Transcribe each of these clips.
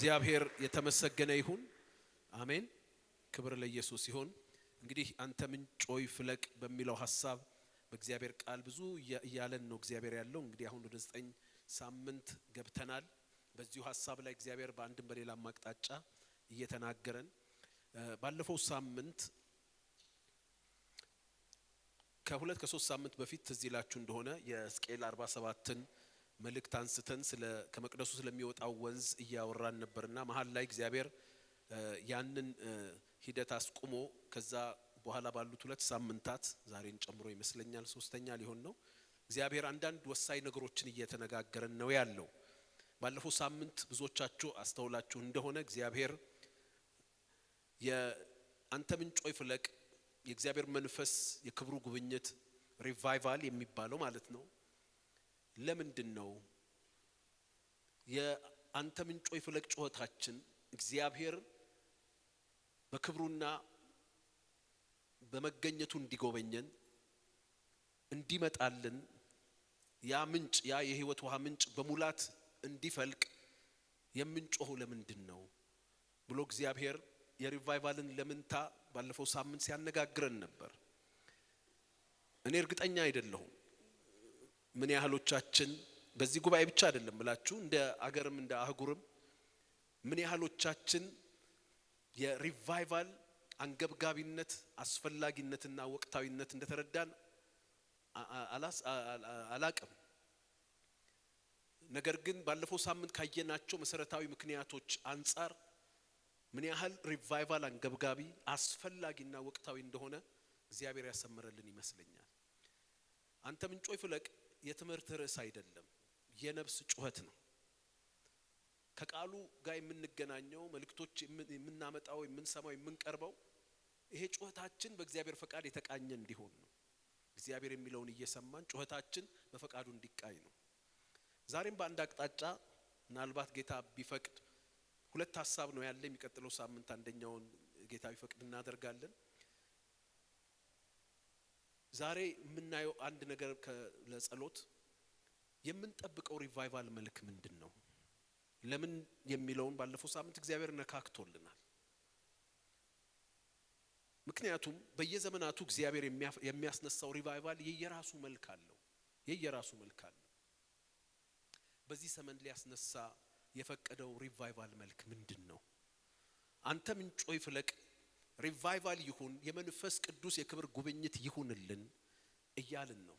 እግዚአብሔር የተመሰገነ ይሁን። አሜን። ክብር ለኢየሱስ ይሁን። እንግዲህ አንተ ምንጭ ሆይ ፍለቅ በሚለው ሐሳብ በእግዚአብሔር ቃል ብዙ እያለን ነው እግዚአብሔር ያለው። እንግዲህ አሁን ወደ 9 ሳምንት ገብተናል። በዚሁ ሐሳብ ላይ እግዚአብሔር በአንድም በሌላም አቅጣጫ እየተናገረን ባለፈው ሳምንት ከ2-3 ሳምንት በፊት ትዝ ይላችሁ እንደሆነ የሕዝቅኤል 47ን መልእክት አንስተን ከመቅደሱ ስለሚወጣው ወንዝ እያወራን ነበርና መሃል ላይ እግዚአብሔር ያንን ሂደት አስቆሞ ከዛ በኋላ ባሉት 2 ሳምንታት ዛሬን ጨምሮ ይመስለኛል 3ኛ ሊሆን ነው እግዚአብሔር አንዳንድ ወሳኝ ነገሮችን እየተነጋገረን ነው ያለው። ባለፈው ሳምንት ብዙዎቻችሁ አስተውላችሁ እንደሆነ እግዚአብሔር የአንተ ምንጭ ሆይ ፍለቅ የእግዚአብሔር መንፈስ የክብሩ ጉብኝት ሪቫይቫል የሚባለው ማለት ነው። ለምንድነው የአንተ ምንጭ ሆይ ፍለቅ ጩኸታችን እግዚአብሔር በክብሩና በመገኘቱ እንዲጎበኘን እንዲመጣልን ያ ምንጭ ያ የሕይወት ውሃ ምንጭ በሙላት እንዲፈልቅ የምንጮኸው ለምንድነው ብሎ እግዚአብሔር የሪቫይቫልን ለምንታ ባለፈው ሳምንት ሲያነጋግረን ነበር። እኔ እርግጠኛ አይደለሁም ምን ያህሎቻችን በዚህ ጉባኤ ብቻ አይደለም ብላችሁ እንደ አገርም እንደ አህጉርም ምን ያህሎቻችን የሪቫይቫል አንገብጋቢነት አስፈላጊነትና ወቅታዊነት እንደተረዳን አላቅም። ነገር ግን ባለፈው ሳምንት ካየናቸው መሰረታዊ ምክንያቶች አንፃር ምን ያህል ሪቫይቫል አንገብጋቢ አስፈላጊና ወቅታዊ እንደሆነ እግዚአብሔር ያሰመረልን ይመስለኛል። አንተ ምንጭ ሆይ ፍለቅ የትምህርት ርዕስ አይደለም፣ የነፍስ ጩኸት ነው። ከቃሉ ጋር የምንገናኘው መልእክቶች የምናመጣው የምንሰማው የምንቀርበው ይሄ ጩኸታችን በእግዚአብሔር ፈቃድ የተቃኘ እንዲሆን ነው። እግዚአብሔር የሚለውን እየሰማን ጩኸታችን በፈቃዱ እንዲቃኝ ነው። ዛሬም በአንድ አቅጣጫ ምናልባት ጌታ ቢፈቅድ 2 ሐሳብ ነው ያለ። የሚቀጥለው ሳምንት አንደኛውን ጌታ ቢፈቅድ እናደርጋለን። ዛሬ የምናየው አንድ ነገር ለጸሎት የምንጠብቀው ሪቫይቫል መልክ ምንድነው? ለምን የሚለውን ባለፈው ሳምንት እግዚአብሔር ነካክቶልናል። ምክንያቱም በየዘመናቱ እግዚአብሔር የሚያስነሳው ሪቫይቫል የየራሱ መልክ አለው። በዚህ ዘመን ሊያስነሳ የፈቀደው ሪቫይቫል መልክ ምንድነው? አንተ ምንጭ ሆይ ፍለቅ ሪቫይቫል ይሁን፣ የመንፈስ ቅዱስ የክብር ጉብኝት ይሁንልን እያልን ነው።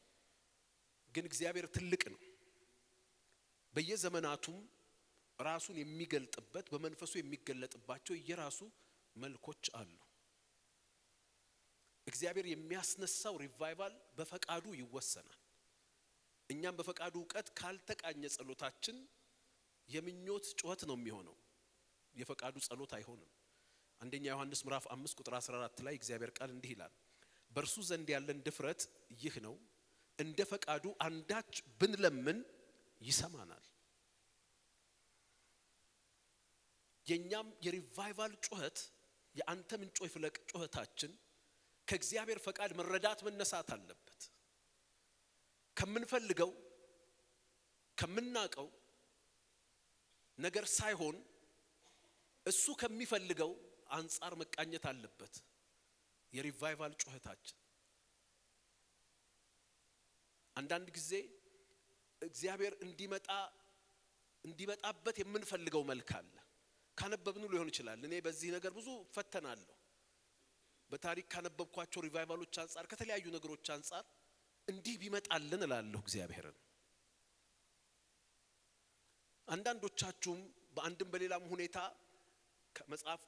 ግን እግዚአብሔር ትልቅ ነው። በየዘመናቱም ራሱን የሚገልጥበት በመንፈሱ የሚገለጥባቸው የራሱ መልኮች አሉ። እግዚአብሔር የሚያስነሳው ሪቫይቫል በፈቃዱ ይወሰናል። እኛም በፈቃዱ ዕውቀት ካልተቃኘ ጸሎታችን የምኞት ጩኸት ነው የሚሆነው፣ የፈቃዱ ጸሎት አይሆንም። አንደኛ ዮሐንስ ምዕራፍ 5 ቁጥር 14 ላይ እግዚአብሔር ቃል እንዲህ ይላል፣ በእርሱ ዘንድ ያለን ድፍረት ይህ ነው፣ እንደ ፈቃዱ አንዳች ብንለምን ይሰማናል። የኛም የሪቫይቫል ጩኸት የአንተ ምንጭ ሆይ ፍለቅ ጩኸታችን ከእግዚአብሔር ፈቃድ መረዳት መነሳት አለበት። ከምንፈልገው ከምናቀው ነገር ሳይሆን እሱ ከሚፈልገው አንፃር መቃኘት አለበት የሪቫይቫል ጩኸታችን። አንዳንድ ጊዜ እግዚአብሔር እንዲመጣበት የምንፈልገው መልክ አለ። ካነበብኑ ሊሆን ይችላል። እኔ በዚህ ነገር ብዙ ፈተናለሁ። በታሪክ ካነበብኳቸው ሪቫይቫሎች አንፃር ከተለያዩ ነገሮች አንፃር እንዲህ ቢመጣልን እላለሁ እግዚአብሔርን። አንዳንዶቻችሁም በአንድም በሌላም ሁኔታ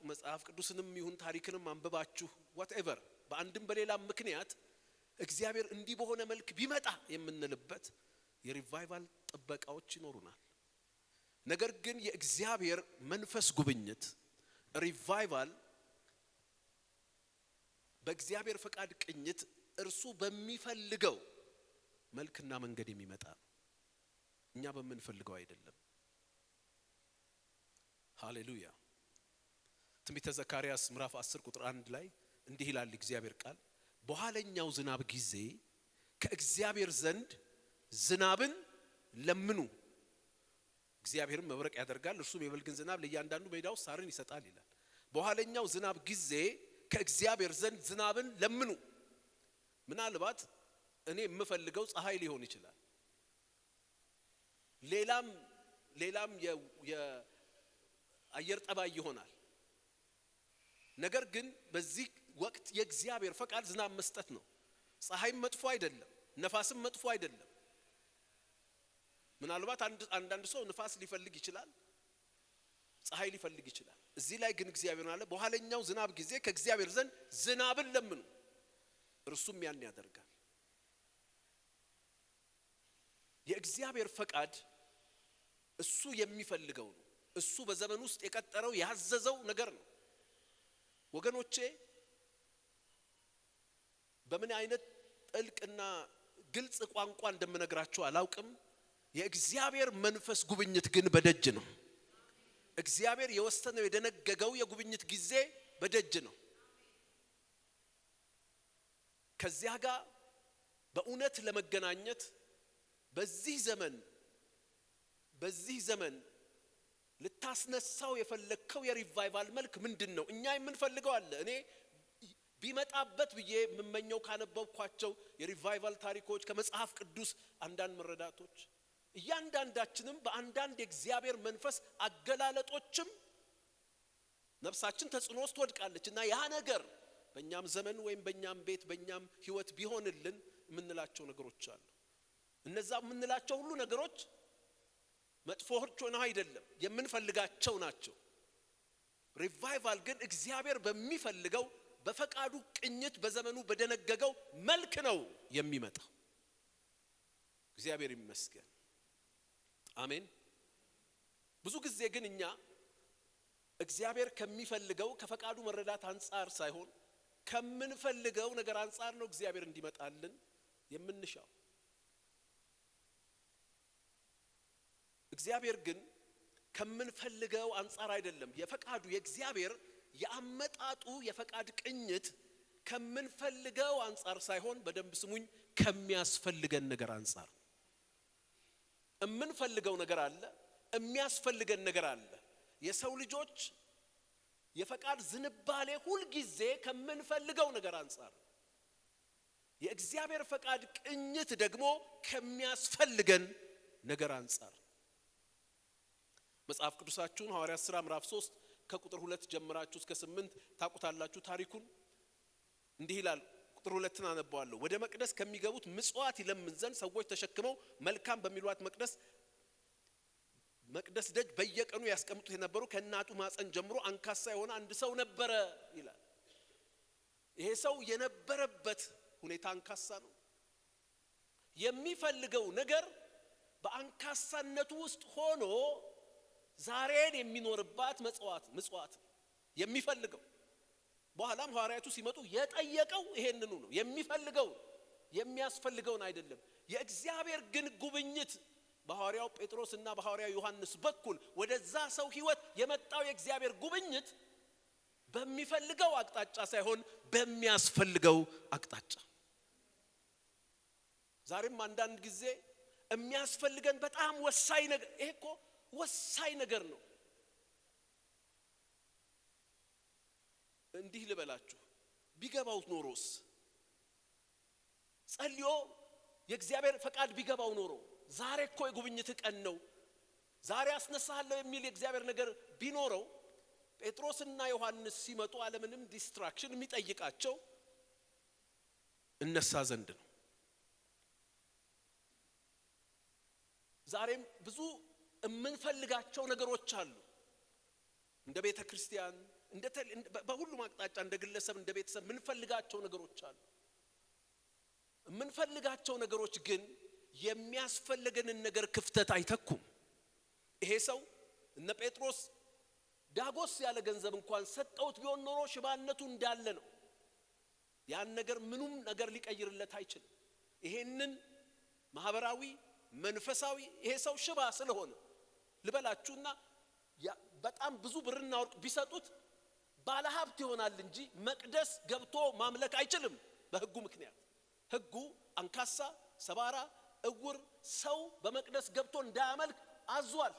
መጽሐፍ ቅዱስንም ይሁን ታሪክንም አንብባችሁ whatever በአንድም በሌላም ምክንያት እግዚአብሔር እንዲህ በሆነ መልክ ቢመጣ የምንልበት የሪቫይቫል ጥበቃዎች ይኖሩናል። ነገር ግን የእግዚአብሔር መንፈስ ጉብኝት ሪቫይቫል በእግዚአብሔር ፈቃድ ቅኝት እርሱ በሚፈልገው መልክና መንገድ የሚመጣ ነው፣ እኛ በምንፈልገው አይደለም። ሃሌሉያ። ትንቢተ ዘካርያስ ምዕራፍ 10 ቁጥር 1 ላይ እንዲህ ይላል እግዚአብሔር ቃል፣ በኋለኛው ዝናብ ጊዜ ከእግዚአብሔር ዘንድ ዝናብን ለምኑ እግዚአብሔርም መብረቅ ያደርጋል፣ እርሱም የበልግን ዝናብ ለእያንዳንዱ ሜዳው ሳርን ይሰጣል ይላል። በኋለኛው ዝናብ ጊዜ ከእግዚአብሔር ዘንድ ዝናብን ለምኑ። ምናልባት እኔ የምፈልገው ፀሐይ ሊሆን ይችላል። ሌላም የአየር ጠባይ ይሆናል። ነገር ግን በዚህ ወቅት የእግዚአብሔር ፈቃድ ዝናብ መስጠት ነው። ፀሐይም መጥፎ አይደለም፣ ነፋስም መጥፎ አይደለም። ምናልባት አንዳንድ ሰው ንፋስ ሊፈልግ ይችላል፣ ፀሐይ ሊፈልግ ይችላል። እዚህ ላይ ግን እግዚአብሔር አለ በኋለኛው ዝናብ ጊዜ ከእግዚአብሔር ዘንድ ዝናብን ለምኑ፣ እርሱም ያን ያደርጋል። የእግዚአብሔር ፈቃድ እሱ የሚፈልገው ነው። እሱ በዘመን ውስጥ የቀጠረው ያዘዘው ነገር ነው። ወገኖቼ በምን አይነት ጥልቅና ግልጽ ቋንቋ እንደምነግራችሁ አላውቅም። የእግዚአብሔር መንፈስ ጉብኝት ግን በደጅ ነው። እግዚአብሔር የወሰነው የደነገገው የጉብኝት ጊዜ በደጅ ነው። ከዚያ ጋር በእውነት ለመገናኘት በዚህ ዘመን ልታስነሳው የፈለከው የሪቫይቫል መልክ ምንድነው? እኛ የምንፈልገው አለ። እኔ ቢመጣበት ብዬ የምመኘው ካነበብኳቸው የሪቫይቫል ታሪኮች ከመጽሐፍ ቅዱስ አንዳንድ መረዳቶች እያንዳንዳችንም በአንዳንድ የእግዚአብሔር መንፈስ አገላለጦችም ነፍሳችን ተጽዕኖ ውስጥ ወድቃለች እና ያ ነገር በእኛም ዘመን ወይም በእኛም ቤት በእኛም ህይወት ቢሆንልን የምንላቸው ነገሮች አሉ። እነዛ የምንላቸው ሁሉ ነገሮች መጥፎዎች ሆነው አይደለም፣ የምንፈልጋቸው ናቸው። ሪቫይቫል ግን እግዚአብሔር በሚፈልገው በፈቃዱ ቅኝት በዘመኑ በደነገገው መልክ ነው የሚመጣው። እግዚአብሔር ይመስገን። አሜን። ብዙ ጊዜ ግን እኛ እግዚአብሔር ከሚፈልገው ከፈቃዱ መረዳት አንፃር ሳይሆን ከምንፈልገው ነገር አንፃር ነው እግዚአብሔር እንዲመጣልን የምንሻው። እግዚአብሔር ግን ከምንፈልገው አንፃር አይደለም። የፈቃዱ የእግዚአብሔር የአመጣጡ የፈቃድ ቅኝት ከምንፈልገው አንፃር ሳይሆን በደንብ ስሙኝ፣ ከሚያስፈልገን ነገር አንፃር። የምንፈልገው ነገር አለ፣ የሚያስፈልገን ነገር አለ። የሰው ልጆች የፈቃድ ዝንባሌ ሁሉ ጊዜ ከምንፈልገው ነገር አንፃር፣ የእግዚአብሔር ፈቃድ ቅኝት ደግሞ ከሚያስፈልገን ነገር አንፃር። መጽሐፍ ቅዱሳችሁን ሐዋርያት ሥራ ምዕራፍ 3 ከቁጥር 2 ጀምራችሁ እስከ 8 ታውቁታላችሁ ታሪኩን። እንዲህ ይላል። ቁጥር 2ን አነባዋለሁ። ወደ መቅደስ ከሚገቡት ምጽዋት ይለምን ዘንድ ሰዎች ተሸክመው መልካም በሚሏት መቅደስ ደጅ በየቀኑ ያስቀምጡት የነበሩ ከእናቱ ማፀን ጀምሮ አንካሳ የሆነ አንድ ሰው ነበረ ይላል። ይሄ ሰው የነበረበት ሁኔታ አንካሳ ነው። የሚፈልገው ነገር በአንካሳነቱ ውስጥ ሆኖ ዛሬን የሚኖርባት ምጽዋት የሚፈልገው። በኋላም ሐዋርያቱ ሲመጡ የጠየቀው ይሄንኑ ነው። የሚፈልገው የሚያስፈልገውን አይደለም። የእግዚአብሔር ግን ጉብኝት በሐዋርያው ጴጥሮስና በሐዋርያው ዮሐንስ በኩል ወደዛ ሰው ህይወት የመጣው የእግዚአብሔር ጉብኝት በሚፈልገው አቅጣጫ ሳይሆን በሚያስፈልገው አቅጣጫ። ዛሬም አንዳንድ ጊዜ የሚያስፈልገን በጣም ወሳኝ ነገር፣ ይሄ እኮ ወሳኝ ነገር ነው። እንዲህ ልበላችሁ፣ ቢገባው ኖሮስ ጸልዮ የእግዚአብሔር ፈቃድ ቢገባው ኖሮ ዛሬ እኮ የጉብኝት ቀን ነው፣ ዛሬ አስነሳለሁ የሚል የእግዚአብሔር ነገር ቢኖረው ጴጥሮስና ዮሐንስ ሲመጡ ዓለምንም ዲስትራክሽን የሚጠይቃቸው እነሳ ዘንድ ነው። ዛሬም ብዙ የምንፈልጋቸው ነገሮች አሉ። እንደ ቤተ ክርስቲያን በሁሉም አቅጣጫ እንደ ግለሰብ እንደ ቤተሰብ የምንፈልጋቸው ነገሮች አሉ። የምንፈልጋቸው ነገሮች ግን የሚያስፈልገንን ነገር ክፍተት አይተኩም። ይሄ ሰው እነ ጴጥሮስ ዳጎስ ያለ ገንዘብ እንኳን ሰጠውት ቢሆን ኖሮ ሽባነቱ እንዳለ ነው። ያን ነገር ምኑም ነገር ሊቀይርለት አይችልም። ይሄንን ማህበራዊ መንፈሳዊ ይሄ ሰው ሽባ ስለሆነ ልበላችሁና በጣም ብዙ ብርና ወርቅ ቢሰጡት ባለሀብት ይሆናል እንጂ መቅደስ ገብቶ ማምለክ አይችልም። በህጉ ምክንያት ህጉ አንካሳ፣ ሰባራ፣ እውር ሰው በመቅደስ ገብቶ እንዳያመልክ አዟል።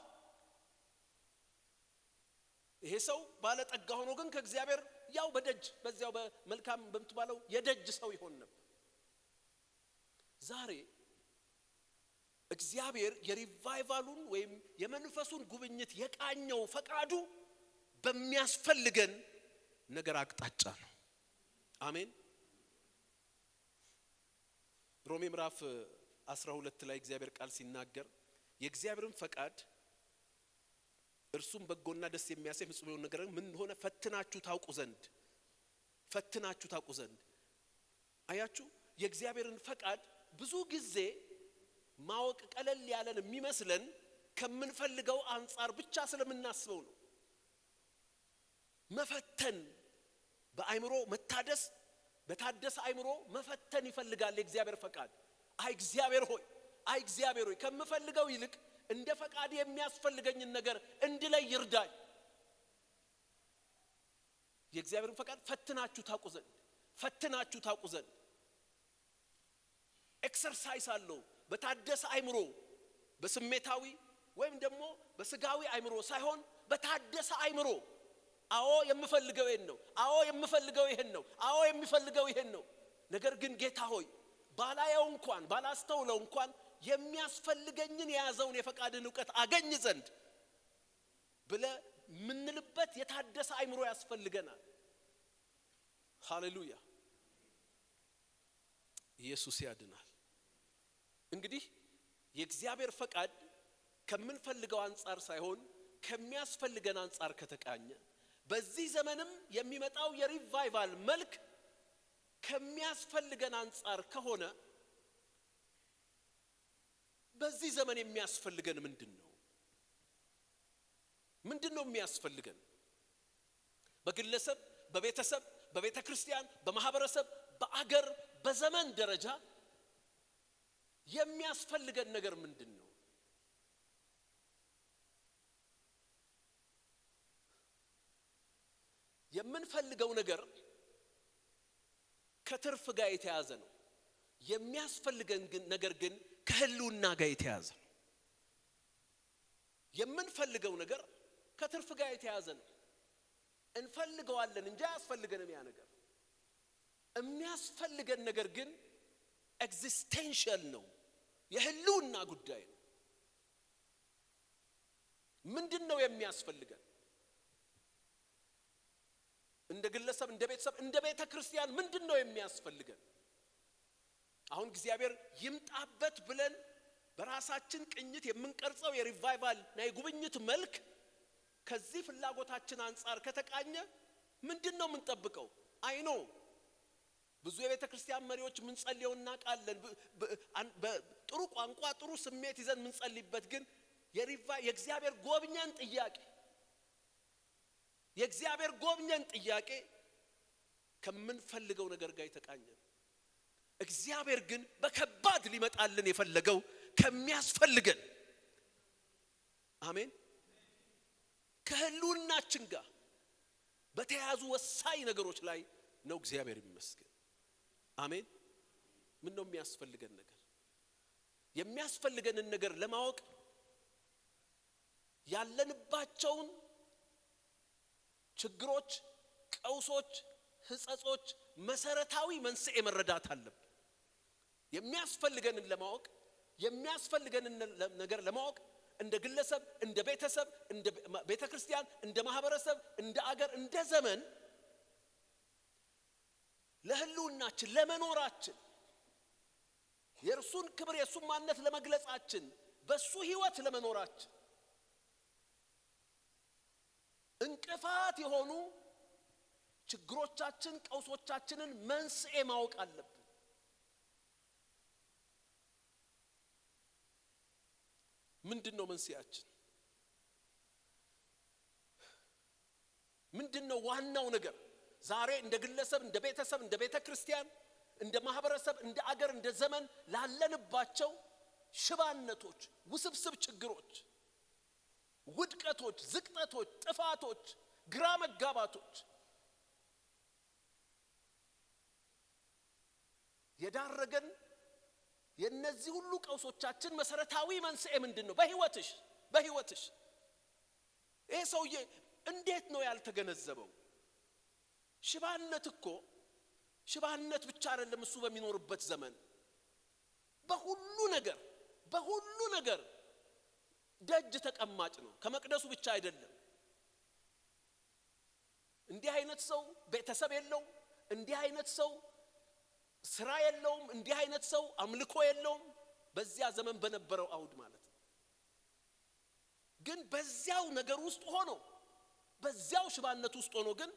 ይሄ ሰው ባለ ጠጋ ሆኖ ግን ከእግዚአብሔር ያው በደጅ በዚያው በመልካም በምትባለው የደጅ ሰው ይሆን ነበር። ዛሬ እግዚአብሔር የሪቫይቫሉን ወይም የመንፈሱን ጉብኝት የቃኘው ፈቃዱ በሚያስፈልገን ነገር አቅጣጫ ነው። አሜን። ሮሜ ምዕራፍ 12 ላይ እግዚአብሔር ቃል ሲናገር የእግዚአብሔርን ፈቃድ እርሱም በጎና ደስ የሚያሰኝ ፍጹም የሆነ ነገር ምን እንደሆነ ፈትናችሁ ታውቁ ዘንድ አያችሁ። የእግዚአብሔርን ፈቃድ ብዙ ጊዜ ማወቅ ቀለል ያለን የሚመስለን ከምንፈልገው አንፃር ብቻ ስለምናስበው ነው። መፈተን በአይምሮ መታደስ በታደሰ አይምሮ መፈተን ይፈልጋል የእግዚአብሔር ፈቃድ። አይ እግዚአብሔር ሆይ ከምፈልገው ይልቅ እንደ ፈቃድ የሚያስፈልገኝን ነገር እንድለይ ይርዳኝ። የእግዚአብሔርን ፈቃድ ፈትናችሁ ታውቁ ዘንድ ኤክሰርሳይዝ አለው። በታደሰ አይምሮ በስሜታዊ ወይም ደግሞ በስጋዊ አይምሮ ሳይሆን በታደሰ አይምሮ አዎ የምፈልገው ይሄን ነው፣ አዎ የምፈልገው ይሄን ነው፣ አዎ የሚፈልገው ይሄን ነው። ነገር ግን ጌታ ሆይ ባላየው እንኳን ባላስተውለው እንኳን የሚያስፈልገኝን የያዘውን የፈቃድን ዕውቀት አገኝ ዘንድ ብለ ምንልበት የታደሰ አይምሮ ያስፈልገናል። ሃሌሉያ! ኢየሱስ ያድናል። እንግዲህ የእግዚአብሔር ፈቃድ ከምንፈልገው አንፃር ሳይሆን ከሚያስፈልገን አንፃር ከተቃኘ በዚህ ዘመንም የሚመጣው የሪቫይቫል መልክ ከሚያስፈልገን አንፃር ከሆነ በዚህ ዘመን የሚያስፈልገን ምንድነው የሚያስፈልገን? በግለሰብ፣ በቤተሰብ፣ በቤተክርስቲያን፣ በማህበረሰብ፣ በአገር፣ በዘመን ደረጃ የሚያስፈልገን ነገር ምንድነው? የምንፈልገው ነገር ከትርፍ ጋር የተያዘ ነው። የሚያስፈልገን ነገር ግን ከህልውና ጋር የተያዘ ነው። የምንፈልገው ነገር ከትርፍ ጋር የተያዘ ነው። እንፈልገዋለን እንጂ አያስፈልገንም ያ ነገር። የሚያስፈልገን ነገር ግን ኤግዚስቴንሻል ነው፣ የህልውና ጉዳይ ነው። ምንድነው የሚያስፈልገን? እንደ ግለሰብ፣ እንደ ቤተሰብ፣ እንደ ቤተ ክርስቲያን ምንድነው የሚያስፈልገን? አሁን እግዚአብሔር ይምጣበት ብለን በራሳችን ቅኝት የምንቀርጸው የሪቫይቫል እና የጉብኝት መልክ ከዚህ ፍላጎታችን አንፃር ከተቃኘ ምንድነው የምንጠብቀው? አይኖ ብዙ የቤተ ክርስቲያን መሪዎች ምን ጸልየውና ቃለን በጥሩ ቋንቋ ጥሩ ስሜት ይዘን ምን ጸልይበት ግን የእግዚአብሔር ጎብኘን ጥያቄ ከምንፈልገው ነገር ጋር የተቃኘ። እግዚአብሔር ግን በከባድ ሊመጣልን የፈለገው ከሚያስፈልገን አሜን ከህልውናችን ጋር በተያዙ ወሳኝ ነገሮች ላይ ነው። እግዚአብሔር ይመስገን። አሜን። ምን ነው የሚያስፈልገን ነገር? የሚያስፈልገንን ነገር ለማወቅ ያለንባቸውን ችግሮች፣ ቀውሶች፣ ህጸጾች መሰረታዊ መንስኤ መረዳት አለብን። የሚያስፈልገንን ለማወቅ የሚያስፈልገንን ነገር ለማወቅ እንደ ግለሰብ፣ እንደ ቤተሰብ፣ እንደ ቤተክርስቲያን፣ እንደ ማህበረሰብ፣ እንደ አገር፣ እንደ ዘመን ለህልውናችን ለመኖራችን የእርሱን ክብር የእሱን ማንነት ለመግለጻችን በሱ ህይወት ለመኖራችን እንቅፋት የሆኑ ችግሮቻችን ቀውሶቻችንን መንስኤ ማወቅ አለብን። ምንድነው መንስኤያችን? ምንድነው ዋናው ነገር? ዛሬ እንደ ግለሰብ፣ እንደ ቤተሰብ፣ እንደ ቤተክርስቲያን፣ እንደ ማህበረሰብ፣ እንደ አገር፣ እንደ ዘመን ላለንባቸው ሽባነቶች፣ ውስብስብ ችግሮች፣ ውድቀቶች፣ ዝቅጠቶች፣ ጥፋቶች፣ ግራ መጋባቶች የዳረገን የነዚህ ሁሉ ቀውሶቻችን መሰረታዊ መንስኤ ምንድነው? በህይወትሽ ይሄ ሰውዬ እንዴት ነው ያልተገነዘበው? ሽባነት እኮ ሽባነት ብቻ አይደለም እሱ በሚኖርበት ዘመን በሁሉ ነገር ደጅ ተቀማጭ ነው። ከመቅደሱ ብቻ አይደለም። እንዲህ አይነት ሰው ቤተሰብ የለውም፣ እንዲህ አይነት ሰው ስራ የለውም፣ እንዲህ አይነት ሰው አምልኮ የለውም። በዚያ ዘመን በነበረው አውድ ማለት ነው። ግን በዚያው ነገር ውስጥ ሆኖ በዚያው ሽባነት ውስጥ ሆኖ ግን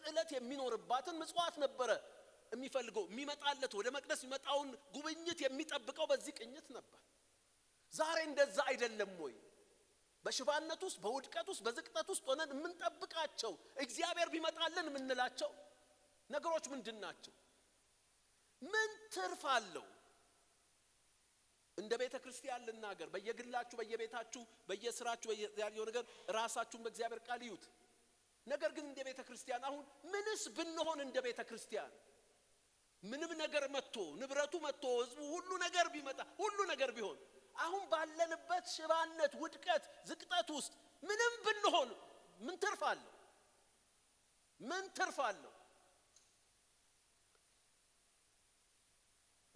እለት የሚኖርባትን ምጽዋት ነበረ የሚፈልገው። የሚመጣለት ወደ መቅደስ የሚመጣውን ጉብኝት የሚጠብቀው በዚህ ቅኝት ነበር። ዛሬ እንደዛ አይደለም ወይ? በሽባነት ውስጥ በውድቀት ውስጥ በዝቅጠት ውስጥ ሆነን የምንጠብቃቸው እግዚአብሔር ቢመጣልን የምንላቸው ነገሮች ምንድናቸው? ምን ትርፍ አለው? እንደ ቤተ ክርስቲያን ልናገር፣ በየግላችሁ በየቤታችሁ በየስራችሁ በየያለው ነገር ራሳችሁን በእግዚአብሔር ቃል ይዩት። ነገር ግን እንደ ቤተ ክርስቲያን አሁን ምንስ ብንሆን እንደ ቤተ ክርስቲያን ምንም ነገር መጥቶ ንብረቱ መጥቶ ህዝቡ ሁሉ ነገር ቢመጣ ሁሉ ነገር ቢሆን አሁን ባለንበት ሽባነት ውድቀት ዝቅጠት ውስጥ ምንም ብንሆን ምን ትርፍ አለው? ምን ትርፍ አለው?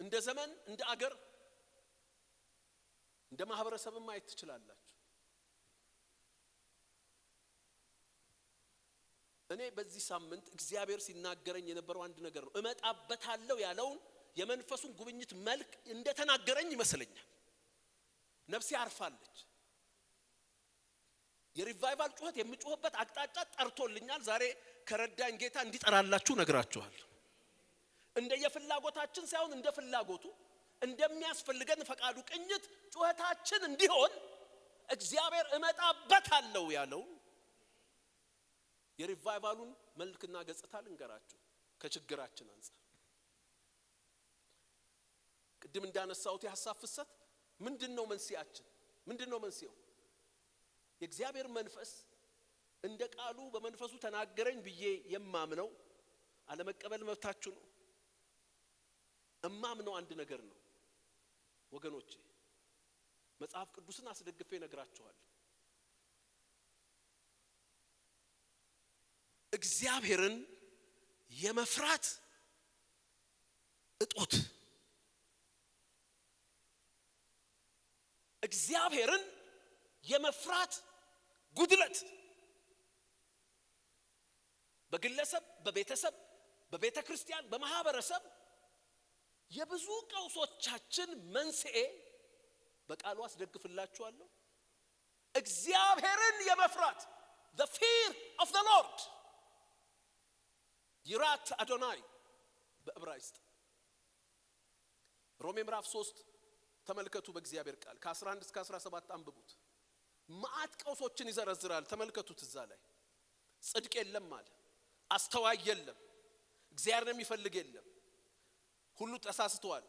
እንደ ዘመን እንደ አገር እንደ ማህበረሰብም ማየት ትችላላችሁ። እኔ በዚህ ሳምንት እግዚአብሔር ሲናገረኝ የነበረው አንድ ነገር ነው። እመጣበታለሁ ያለውን የመንፈሱን ጉብኝት መልክ እንደተናገረኝ ይመስለኛል። ነፍሴ አርፋለች። የሪቫይቫል ጩኸት የምጮህበት አቅጣጫ ጠርቶልኛል። ዛሬ ከረዳኝ ጌታ እንዲጠራላችሁ ነግራችኋል። እንደየፍላጎታችን ሳይሆን እንደ ፍላጎቱ እንደሚያስፈልገን ፈቃዱ ቅኝት ጩኸታችን እንዲሆን እግዚአብሔር እመጣበታለሁ ያለው የሪቫይቫሉን መልክና ገጽታ ልንገራችሁ። ከችግራችን አንፃር ቅድም እንዳነሳሁት የሐሳብ ፍሰት ምንድነው መንስኤያችን? ምንድነው መንስኤው? የእግዚአብሔር መንፈስ እንደ ቃሉ በመንፈሱ ተናገረኝ ብዬ የማምነው አለመቀበል መብታችሁ ነው። እማምነው አንድ ነገር ነው ወገኖቼ፣ መጽሐፍ ቅዱስን አስደግፌ ነግራችኋለሁ። እግዚአብሔርን የመፍራት እጦት፣ እግዚአብሔርን የመፍራት ጉድለት በግለሰብ በቤተሰብ በቤተ ክርስቲያን በማህበረሰብ የብዙ ቀውሶቻችን መንስኤ በቃሉ አስደግፍላችኋለሁ። እግዚአብሔርን የመፍራት the fear of the Lord ይራት አዶናይ በዕብራይስጥ ሮሜ ምዕራፍ 3 ተመልከቱ። በእግዚአብሔር ቃል ከ11 እስከ 17 አንብቡት። ማዕት ቀውሶችን ይዘረዝራል። ተመልከቱት። እዛ ላይ ጽድቅ የለም አለ፣ አስተዋይ የለም፣ እግዚአብሔርን የሚፈልግ የለም፣ ሁሉ ተሳስተዋል፣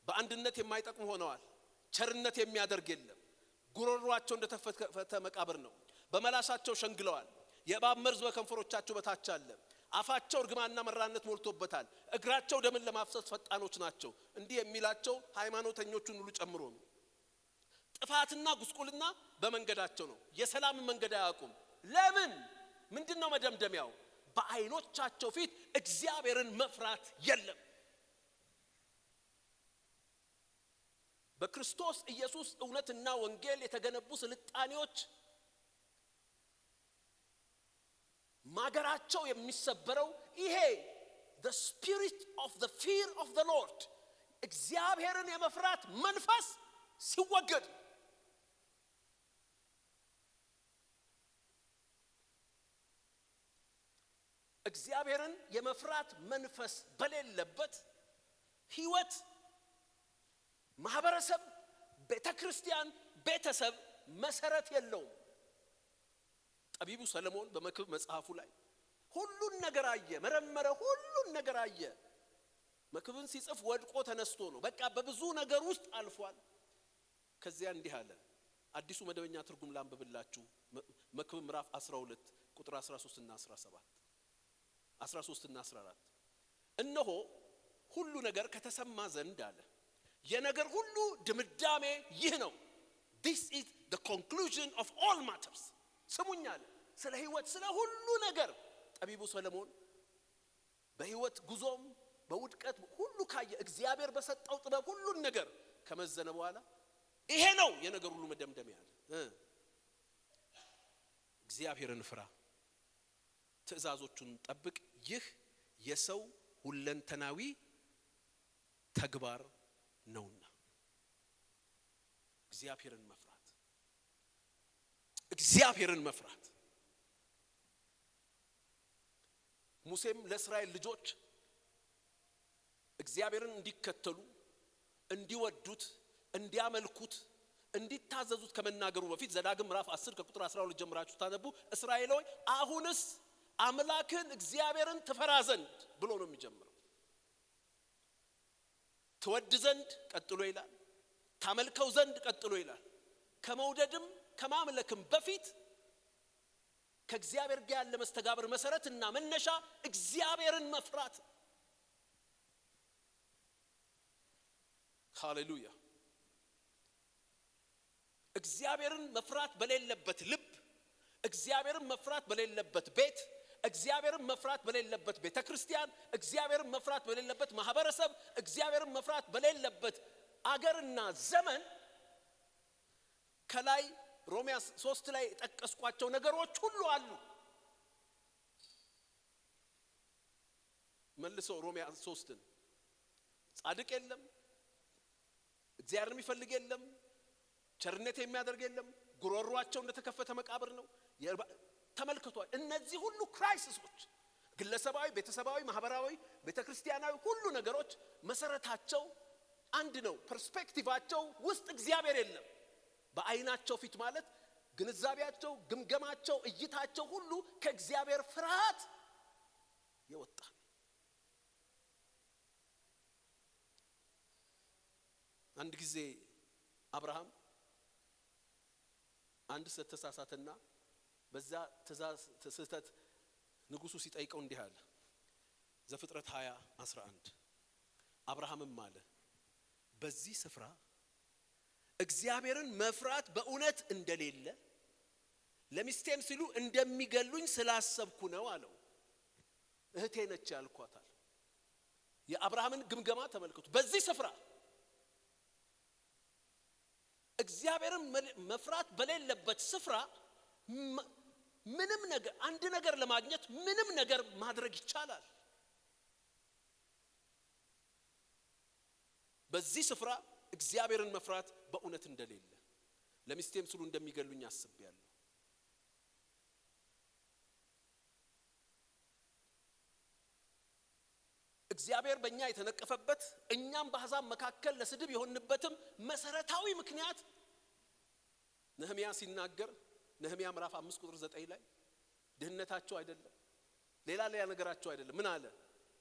በአንድነት የማይጠቅሙ ሆነዋል፣ ቸርነት የሚያደርግ የለም፣ ጉሮሮአቸው እንደተፈተ መቃብር ነው፣ በመላሳቸው ሸንግለዋል፣ የእባብ መርዝ በከንፈሮቻቸው በታች አለ፣ አፋቸው እርግማንና መራነት ሞልቶበታል፣ እግራቸው ደምን ለማፍሰስ ፈጣኖች ናቸው። እንዲህ የሚላቸው ሃይማኖተኞቹን ሁሉ ጨምሮ ነው። ጥፋትና ጉስቁልና በመንገዳቸው ነው፣ የሰላም መንገድ አያውቁም። ለምን? ምንድነው መደምደሚያው? በዓይኖቻቸው ፊት እግዚአብሔርን መፍራት የለም። በክርስቶስ ኢየሱስ እውነትና ወንጌል የተገነቡ ስልጣኔዎች ማገራቸው የሚሰበረው ይሄ the spirit of the fear of the Lord እግዚአብሔርን የመፍራት መንፈስ ሲወገድ፣ እግዚአብሔርን የመፍራት መንፈስ በሌለበት ህይወት፣ ማህበረሰብ፣ ቤተክርስቲያን፣ ቤተሰብ መሰረት የለውም። ጠቢቡ ሰለሞን በመክብብ መጽሐፉ ላይ ሁሉን ነገር አየ፣ መረመረ፣ ሁሉን ነገር አየ። መክብብን ሲጽፍ ወድቆ ተነስቶ ነው። በቃ በብዙ ነገር ውስጥ አልፏል። ከዚያ እንዲህ አለ። አዲሱ መደበኛ ትርጉም ላንብብላችሁ። መክብብ ምዕራፍ 12 ቁጥር 13 እና 17 13 እና 14 እነሆ ሁሉ ነገር ከተሰማ ዘንድ አለ የነገር ሁሉ ድምዳሜ ይህ ነው። This is the conclusion of all matters። ስሙኝ አለ። ስለ ህይወት ስለ ሁሉ ነገር ጠቢቡ ሰለሞን በህይወት ጉዞም በውድቀት ሁሉ ካየ እግዚአብሔር በሰጠው ጥበብ ሁሉን ነገር ከመዘነ በኋላ ይሄ ነው የነገር ሁሉ መደምደሚያ ያለ እግዚአብሔርን ፍራ ትእዛዞቹን ጠብቅ ይህ የሰው ሁለንተናዊ ተግባር ነውና እግዚአብሔርን መፍራት ሙሴም ለእስራኤል ልጆች እግዚአብሔርን እንዲከተሉ እንዲወዱት እንዲያመልኩት እንዲታዘዙት ከመናገሩ በፊት ዘዳግም ምዕራፍ 10 ከቁጥር 12 ጀምራችሁ ታነቡ እስራኤል ሆይ አሁንስ አምላክን እግዚአብሔርን ትፈራ ዘንድ ብሎ ነው የሚጀምረው ትወድ ዘንድ ቀጥሎ ይላል ታመልከው ዘንድ ቀጥሎ ይላል ከመውደድም ከማምለክም በፊት ከእግዚአብሔር ጋር ያለ መስተጋብር መሰረትና መነሻ እግዚአብሔርን መፍራት ሃሌሉያ እግዚአብሔርን መፍራት በሌለበት ልብ እግዚአብሔርን መፍራት በሌለበት ቤት እግዚአብሔርን መፍራት በሌለበት ቤተክርስቲያን እግዚአብሔርን መፍራት በሌለበት ማህበረሰብ እግዚአብሔርን መፍራት በሌለበት አገርና ዘመን ከላይ ሮሜ 3 ላይ ተጠቀስኳቸው ነገሮች ሁሉ አሉ መልሶ ሮሜ 3 ጻድቅ የለም እግዚአብሔርን የሚፈልግ የለም ቸርነት የሚያደርግ የለም ጉሮሮአቸው እንደተከፈተ መቃብር ነው ተመልክቷል እነዚህ ሁሉ ክራይሲሶች ግለሰባዊ ቤተሰባዊ ማህበራዊ ቤተክርስቲያናዊ ሁሉ ነገሮች መሰረታቸው አንድ ነው ፐርስፔክቲቫቸው ውስጥ እግዚአብሔር የለም በአይናቸው ፊት ማለት ግንዛቤያቸው ግምገማቸው እይታቸው ሁሉ ከእግዚአብሔር ፍርሃት የወጣ አንድ ጊዜ አብርሃም አንድ ተሳሳተና በዛ ተሳሳተ ንጉሱ ሲጠይቀው እንዲህ አለ ዘፍጥረት 20:11 አብርሃምም አለ በዚህ ስፍራ እግዚአብሔርን መፍራት በእውነት እንደሌለ ለሚስቴም ሲሉ እንደሚገሉኝ ስላሰብኩ ነው አለው እህቴ ነች ያልኳታል የአብርሃምን ግምገማ ተመልከቱ በዚህ ስፍራ እግዚአብሔርን መፍራት በሌለበት ስፍራ ምንም ነገር አንድ ነገር ለማግኘት ምንም ነገር ማድረግ ይቻላል በዚህ ስፍራ እግዚአብሔርን መፍራት በእውነት እንደሌለ ለሚስቴም ሲሉ እንደሚገሉኝ አስቤያለሁ እግዚአብሔር በእኛ የተነቀፈበት እኛም በአሕዛብ መካከል ለስድብ የሆንበትም መሰረታዊ ምክንያት ነህምያ ሲናገር ነህምያ ምዕራፍ 5 ቁጥር 9 ላይ ድህነታቸው አይደለም ሌላ ነገራቸው አይደለም ምን አለ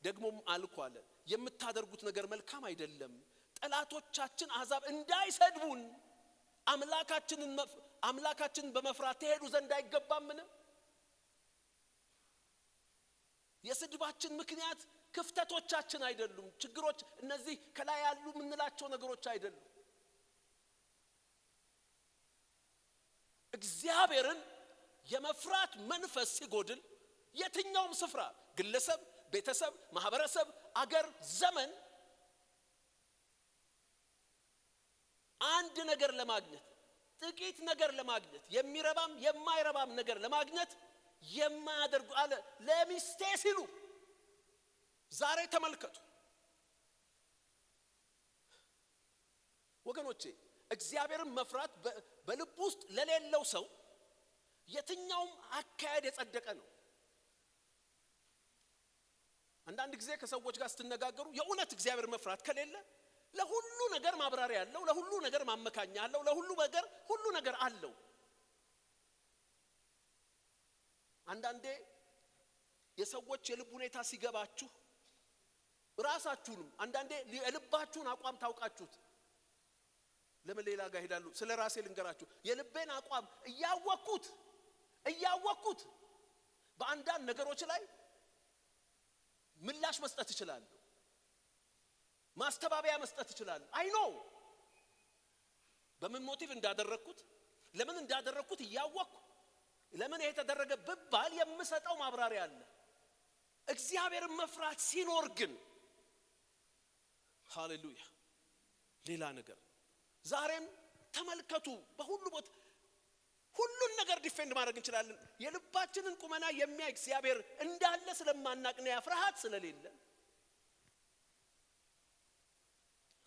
ደግሞም አልኩ አለ የምታደርጉት ነገር መልካም አይደለም ጠላቶቻችን አሕዛብ እንዳይሰድቡን አምላካችንን በመፍራት ተሄዱ ዘንድ አይገባምን የስድባችን ምክንያት ክፍተቶቻችን አይደሉም ችግሮች እነዚህ ከላይ ያሉ ምንላቸው ነገሮች አይደሉም እግዚአብሔርን የመፍራት መንፈስ ሲጎድል የትኛውም ስፍራ ግለሰብ ቤተሰብ ማህበረሰብ አገር ዘመን አንድ ነገር ለማግኘት ጥቂት ነገር ለማግኘት የሚረባም የማይረባም ነገር ለማግኘት የማያደርጉ አለ ለሚስቴ ሲሉ ዛሬ ተመልከቱ ወገኖቼ እግዚአብሔርን መፍራት በልብ ውስጥ ለሌለው ሰው የትኛውም አካሄድ የጸደቀ ነው አንዳንድ ጊዜ ከሰዎች ጋር ስትነጋገሩ የእውነት እግዚአብሔር መፍራት ከሌለ ለሁሉ ነገር ማብራሪያ ያለው ለሁሉ ነገር ማመካኛ ያለው ለሁሉ ነገር ሁሉ ነገር አለው አንዳንዴ የሰዎች የልብ ሁኔታ ሲገባችሁ ራሳችሁንም አንዳንዴ የልባችሁን አቋም ታውቃችሁት ለመሌላ ጋር ሄዳሉ ስለራሴ ልንገራችሁ የልቤን አቋም እያወቅኩት በአንዳንድ ነገሮች ላይ ምላሽ መስጠት ይችላል ማስተባበያ መስጠት ይችላል አይ ኖ በምን ሞቲቭ እንዳደረኩት ለምን እንዳደረኩት እያወቅኩ ለምን ይሄ ተደረገ ብባል የምሰጠው ማብራሪያ አለ። እግዚአብሔርን መፍራት ሲኖር ግን ሃሌሉያ ሌላ ነገር። ዛሬም ተመልከቱ በሁሉ ቦታ ሁሉን ነገር ዲፌንድ ማድረግ እንችላለን። የልባችንን ቁመና የሚያይ እግዚአብሔር እንዳለ ስለማናቅ ነው ፍርሃት ስለሌለ።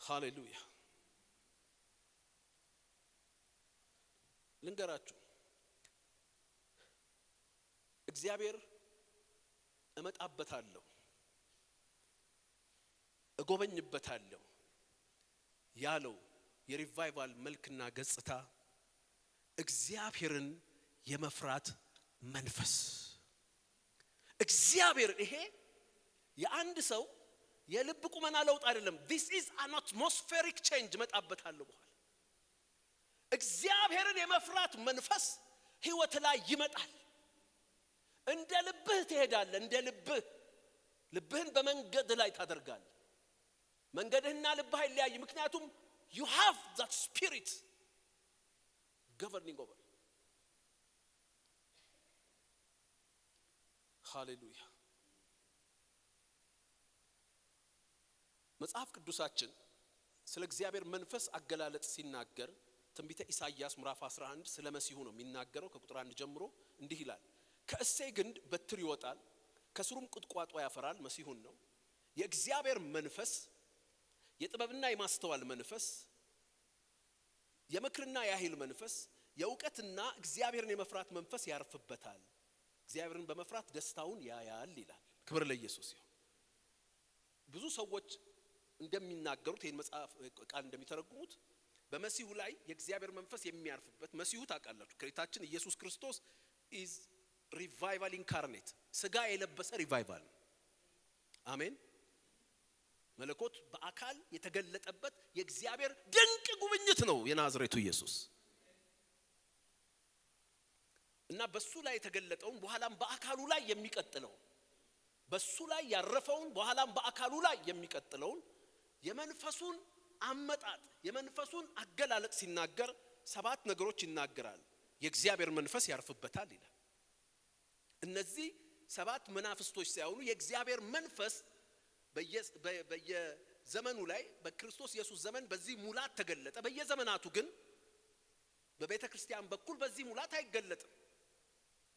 ሃሌሉያ ልንገራችሁ እግዚአብሔር እመጣበታለሁ እጎበኝበታለሁ ያለው የሪቫይቫል መልክና ገጽታ እግዚአብሔርን የመፍራት መንፈስ። እግዚአብሔር ይሄ የአንድ ሰው የልብ ቁመና ለውጥ አይደለም። this is an atmospheric change መጣበታለሁ በኋላ እግዚአብሔርን የመፍራት መንፈስ ህይወት ላይ ይመጣል። እንደ ልብህ ትሄዳለህ። እንደ ልብህን በመንገድ ላይ ታደርጋለህ። መንገድህና ልብህ አይለያይ። ምክንያቱም you have that spirit governing over. ሃሌሉያ መጽሐፍ ቅዱሳችን ስለ እግዚአብሔር መንፈስ አገላለጽ ሲናገር ትንቢተ ኢሳይያስ ምዕራፍ 11 ስለ መሲሁ ነው የሚናገረው። ከቁጥር 1 ጀምሮ እንዲህ ይላል፣ ከእሴይ ግንድ በትር ይወጣል፣ ከስሩም ቁጥቋጦ ያፈራል። መሲሁን ነው። የእግዚአብሔር መንፈስ የጥበብና የማስተዋል መንፈስ፣ የምክርና የኃይል መንፈስ፣ የእውቀትና እግዚአብሔርን የመፍራት መንፈስ ያርፍበታል። እግዚአብሔርን በመፍራት ደስታውን ያያል ይላል። ክብር ለኢየሱስ ይሁን። ብዙ ሰዎች እንደሚናገሩት ይሄን መጽሐፍ ቃል እንደሚተረጉሙት በመሲሁ ላይ የእግዚአብሔር መንፈስ የሚያርፍበት መሲሁ ታውቃላችሁ ክሪታችን ኢየሱስ ክርስቶስ is revival incarnate ስጋ የለበሰ ሪቫይቫል። አሜን። መለኮት በአካል የተገለጠበት የእግዚአብሔር ድንቅ ጉብኝት ነው የናዝሬቱ ኢየሱስ። እና በሱ ላይ የተገለጠውን በኋላም በአካሉ ላይ የሚቀጥለው በሱ ላይ ያረፈውን በኋላም በአካሉ ላይ የሚቀጥለውን የመንፈሱን አመጣጥ የመንፈሱን አገላለጥ ሲናገር 7 ነገሮች ይናገራል። የእግዚአብሔር መንፈስ ያርፍበታል ይላል። እነዚህ 7 መናፍስቶች ሳይሆኑ የእግዚአብሔር መንፈስ በየዘመኑ ላይ በክርስቶስ ኢየሱስ ዘመን በዚህ ሙላት ተገለጠ። በየዘመናቱ ግን በቤተ ክርስቲያን በኩል በዚህ ሙላት አይገለጥም።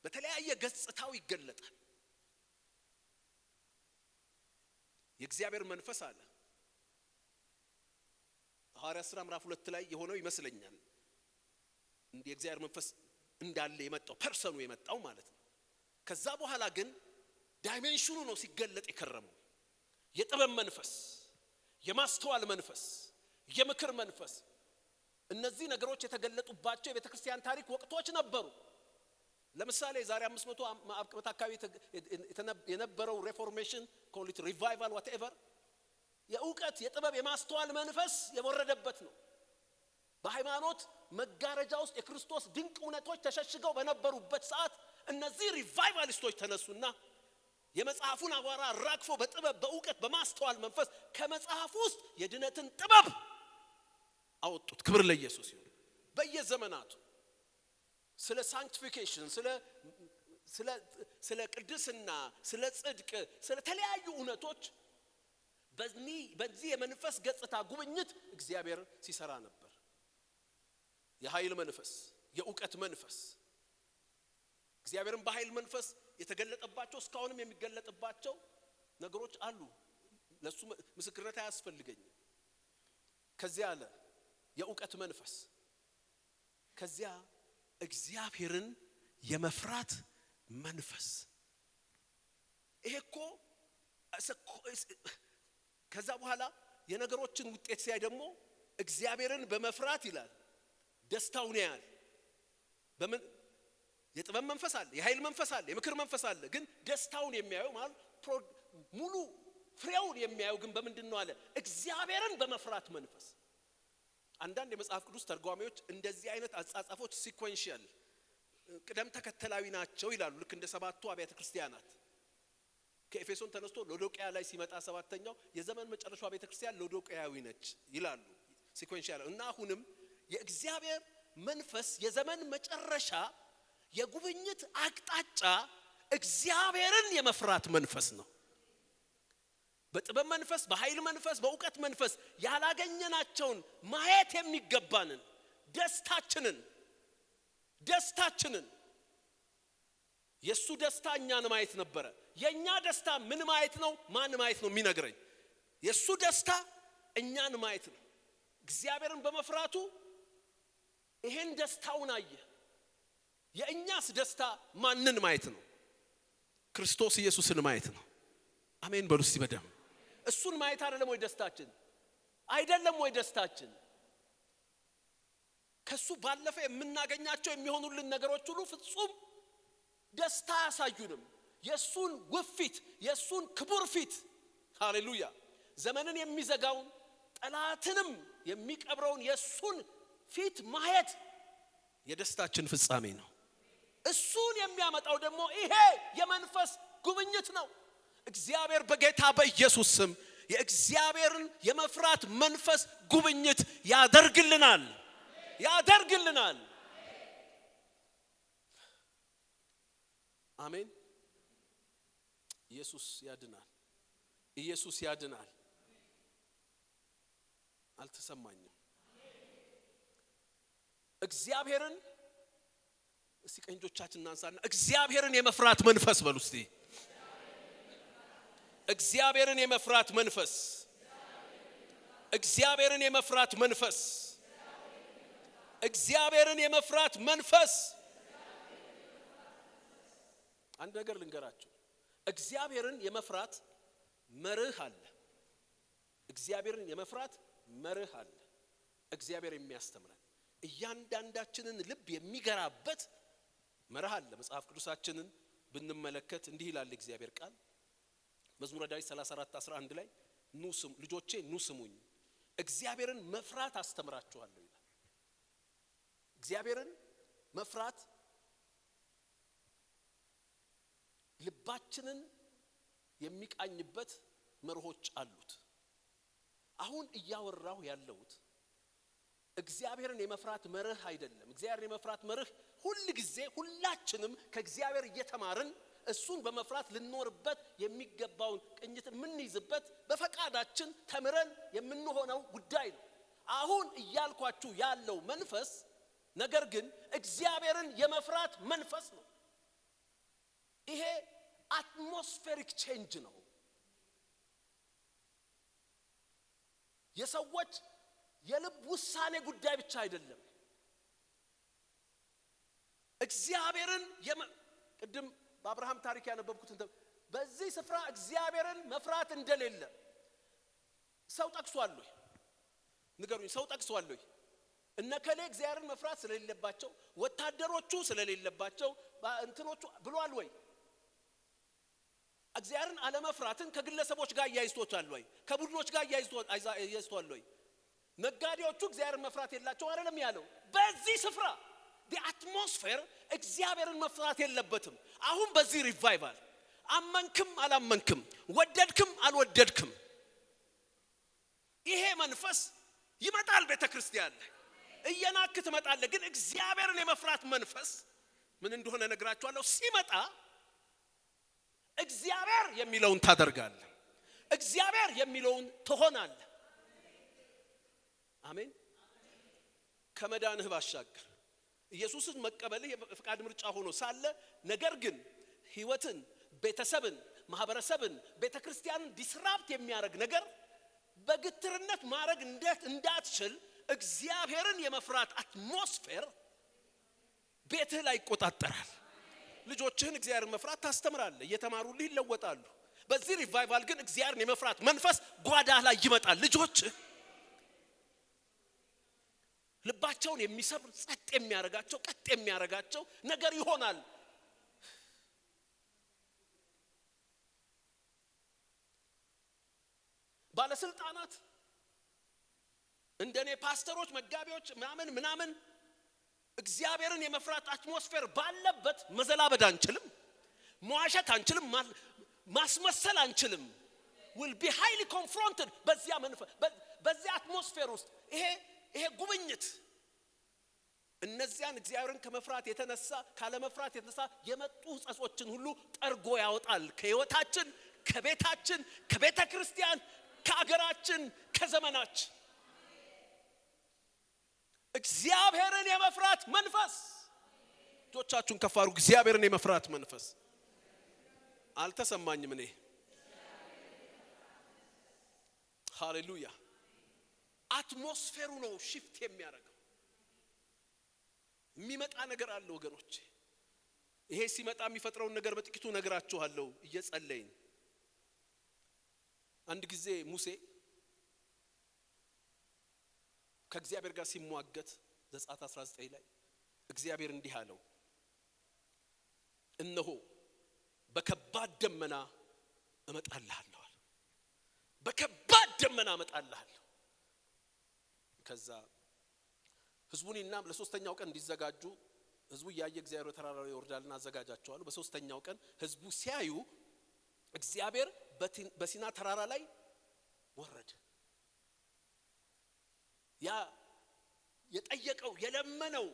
በተለያየ ገጽታው ይገለጣል። የእግዚአብሔር መንፈስ አለ። ሐዋርያት ሥራ ምዕራፍ 2 ላይ የሆነው ይመስለኛል የእግዚአብሔር መንፈስ እንዳለ የመጣው ፐርሰኑ የመጣው ማለት ነው። ከዛ በኋላ ግን ዳይሜንሽኑ ነው ሲገለጥ የከረመው። የጥበብ መንፈስ፣ የማስተዋል መንፈስ፣ የምክር መንፈስ። እነዚህ ነገሮች የተገለጡባቸው የቤተ ክርስቲያን ታሪክ ወቅቶች ነበሩ። ለምሳሌ ዛሬ 500 ዓመት አካባቢ የነበረው ሪፎርሜሽን ኮሊት ሪቫይቫል ዋትኤቨር የእውቀት የጥበብ የማስተዋል መንፈስ የወረደበት ነው። በሃይማኖት መጋረጃ ውስጥ የክርስቶስ ድንቅ እውነቶች ተሸሽገው በነበሩበት ሰዓት እነዚህ ሪቫይቫሊስቶች ተነሱና የመጽሐፉን አቧራ አራግፎ በጥበብ በእውቀት በማስተዋል መንፈስ ከመጽሐፍ ውስጥ የድነትን ጥበብ አወጡት። ክብር ለኢየሱስ ይሁን። በየዘመናቱ ስለ ሳንክቲፊኬሽን ስለ ቅድስና ስለ ጽድቅ ስለ ተለያዩ እውነቶች በዚህ የመንፈስ ገጽታ ጉብኝት እግዚአብሔር ሲሰራ ነበር። የኃይል መንፈስ፣ የእውቀት መንፈስ እግዚአብሔርን በኃይል መንፈስ የተገለጠባቸው እስካሁንም የሚገለጥባቸው ነገሮች አሉ። ለሱ ምስክርነት አያስፈልገኝም። ከዚያ አለ የእውቀት መንፈስ፣ ከዚያ እግዚአብሔርን የመፍራት መንፈስ። ይሄኮ ከዛ በኋላ የነገሮችን ውጤት ሲያይ ደግሞ እግዚአብሔርን በመፍራት ይላል ደስታውን ያያል። በምን የጥበብ መንፈስ አለ፣ የኃይል መንፈስ አለ፣ የምክር መንፈስ አለ። ግን ደስታውን የሚያየው ማለት ሙሉ ፍሬውን የሚያየው ግን በምንድነው አለ? እግዚአብሔርን በመፍራት መንፈስ። አንዳንድ የመጽሐፍ ቅዱስ ተርጓሚዎች እንደዚህ አይነት አጻጻፎች ሲኮንሻል ቅደም ተከተላዊ ናቸው ይላሉ። ልክ እንደ 7ቱ አብያተ ክርስቲያናት ከኤፌሶን ተነስቶ ሎዶቅያ ላይ ሲመጣ 7ኛው የዘመን መጨረሻው ቤተ ክርስቲያን ሎዶቅያዊ ነች ይላሉ። ሲኮንሻል እና አሁንም የእግዚአብሔር መንፈስ የዘመን መጨረሻ የጉብኝት አቅጣጫ እግዚአብሔርን የመፍራት መንፈስ ነው። በጥበብ መንፈስ፣ በኃይል መንፈስ፣ በእውቀት መንፈስ ያላገኘናቸውን ማየት የሚገባንን ደስታችንን የሱ ደስታ እኛን ማየት ነበረ። የኛ ደስታ ምን ማየት ነው? ማን ማየት ነው የሚነግረኝ? የሱ ደስታ እኛን ማየት ነው። እግዚአብሔርን በመፍራቱ ይሄን ደስታውን አየ። የእኛስ ደስታ ማንን ማየት ነው? ክርስቶስ ኢየሱስን ማየት ነው። አሜን በሉ እስቲ በደም። እሱን ማየት አይደለም ወይ ደስታችን? አይደለም ወይ ደስታችን? ከሱ ባለፈ የምናገኛቸው የሚሆኑልን ነገሮች ሁሉ ፍጹም ደስታ ያሳዩንም። የሱን ውፊት፣ የሱን ክቡር ፊት፣ ሃሌሉያ፣ ዘመንን የሚዘጋውን ጠላትንም የሚቀብረውን የሱን ፊት ማየት የደስታችን ፍጻሜ ነው። እሱን የሚያመጣው ደግሞ ይሄ የመንፈስ ጉብኝት ነው። እግዚአብሔር በጌታ በኢየሱስ ስም የእግዚአብሔርን የመፍራት መንፈስ ጉብኝት ያደርግልናል። አሜን። ኢየሱስ ያድናል። አልተሰማኝም። እግዚአብሔርን እስቲ ቀንጆቻችን እናንሳና እግዚአብሔርን የመፍራት መንፈስ በሉ እስቲ። እግዚአብሔርን የመፍራት መንፈስ፣ እግዚአብሔርን የመፍራት መንፈስ፣ እግዚአብሔርን የመፍራት መንፈስ። አንድ ነገር ልንገራችሁ። እግዚአብሔርን የመፍራት መርህ አለ። እግዚአብሔርን የመፍራት መርህ አለ። እግዚአብሔር የሚያስተምረን እያንዳንዳችንን ልብ የሚገራበት መርህ አለ። መጽሐፍ ቅዱሳችንን ብንመለከት እንዲህ ይላል እግዚአብሔር ቃል መዝሙረ ዳዊት 34:11 ላይ ልጆቼ ኑ ስሙኝ እግዚአብሔርን መፍራት አስተምራችኋለሁ ይላል። እግዚአብሔርን መፍራት ልባችንን የሚቃኝበት መርሆች አሉት። አሁን እያወራሁ ያለሁት እግዚአብሔርን የመፍራት መርህ አይደለም። እግዚአብሔርን የመፍራት መርህ ሁሉ ጊዜ ሁላችንም ከእግዚአብሔር እየተማርን እሱን በመፍራት ልንኖርበት የሚገባውን ቅኝት የምንይዝበት በፈቃዳችን ተምረን የምንሆነው ጉዳይ ነው። አሁን እያልኳችሁ ያለው መንፈስ ነገር ግን እግዚአብሔርን የመፍራት መንፈስ ነው። ይሄ አትሞስፌሪክ ቼንጅ ነው። የሰዎች የልብ ውሳኔ ጉዳይ ብቻ አይደለም። እግዚአብሔርን ቅድም በአብርሃም ታሪክ ያነበብኩት በዚህ ስፍራ እግዚአብሔርን መፍራት እንደሌለ ሰው ጠቅሷል ወይ? ንገሩኝ። ሰው ጠቅሷል ወይ? እነከሌ እግዚአብሔርን መፍራት ስለሌለባቸው፣ ወታደሮቹ ስለሌለባቸው፣ እንትኖቹ ብሏል ወይ? እግዚአብሔርን አለመፍራትን ከግለሰቦች ጋር ያይስቶታል ወይ? ከቡድኖች ጋር ያይስቶታል ወይ? ነጋዴዎቹ እግዚአብሔርን መፍራት የላቸው አይደለም ያለው። በዚህ ስፍራ አትሞስፌር እግዚአብሔርን መፍራት የለበትም። አሁን በዚህ ሪቫይቫል አመንክም አላመንክም፣ ወደድክም አልወደድክም ይሄ መንፈስ ይመጣል። ቤተክርስቲያን እየናክ ትመጣለህ። ግን እግዚአብሔርን የመፍራት መንፈስ ምን እንደሆነ ነግራችኋለሁ። ሲመጣ እግዚአብሔር የሚለውን ታደርጋለህ፣ እግዚአብሔር የሚለውን ትሆናለህ። አሜን። ከመዳንህ ባሻገር ኢየሱስን መቀበልህ የፍቃድ ምርጫ ሆኖ ሳለ ነገር ግን ህይወትን፣ ቤተሰብን፣ ማህበረሰብን፣ ቤተክርስቲያንን ዲስራፕት የሚያደርግ ነገር በግትርነት ማድረግ እንዳትችል እግዚአብሔርን የመፍራት አትሞስፌር ቤትህ ላይ ይቆጣጠራል። ልጆችህን እግዚአብሔርን መፍራት ታስተምራለህ፣ እየተማሩልህ ይለወጣሉ። በዚህ ሪቫይቫል ግን እግዚአብሔርን የመፍራት መንፈስ ጓዳህ ላይ ይመጣል። ልጆችህ ልባቸውን የሚሰብር ጸጥ የሚያረጋቸው ቀጥ የሚያረጋቸው ነገር ይሆናል። ባለስልጣናት እንደኔ ፓስተሮች፣ መጋቢዎች ምናምን እግዚአብሔርን የመፍራት አትሞስፌር ባለበት መዘላበድ አንችልም፣ መዋሸት አንችልም፣ ማስመሰል አንችልም። will be highly confronted በዚያ መንፈስ በዚያ አትሞስፌር ውስጥ ይሄ ጉብኝት እነዚያን እግዚአብሔርን ከመፍራት የተነሳ ካለ መፍራት የተነሳ የመጡ ጸጾችን ሁሉ ጠርጎ ያወጣል ከህይወታችን ከቤታችን ከቤተ ክርስቲያን ከአገራችን ከዘመናችን እግዚአብሔርን የመፍራት መንፈስ እጆቻችሁን ከፍ አድርጉ እግዚአብሔርን የመፍራት መንፈስ አልተሰማኝም እኔ ሃሌሉያ አትሞስፌሩ ነው ሽፍት የሚያደርገው የሚመጣ ነገር አለ ወገኖቼ ይሄ ሲመጣ የሚፈጥረውን ነገር በጥቂቱ ነግራችኋለሁ እየጸለይን አንድ ጊዜ ሙሴ ከእግዚአብሔር ጋር ሲሟገት ዘጸአት 19 ላይ እግዚአብሔር እንዲህ አለው እነሆ በከባድ ደመና እመጣልሃለሁ በከባድ ደመና እመጣልሃለሁ ከዛ ህዝቡንና ለሶስተኛው ቀን እንዲዘጋጁ ህዝቡ ያየ እግዚአብሔር ተራራው ይወርዳልና አዘጋጃቸዋለሁ በሶስተኛው ቀን ህዝቡ ሲያዩ እግዚአብሔር በሲና ተራራ ላይ ወረደ ያ የጠየቀው የለመነው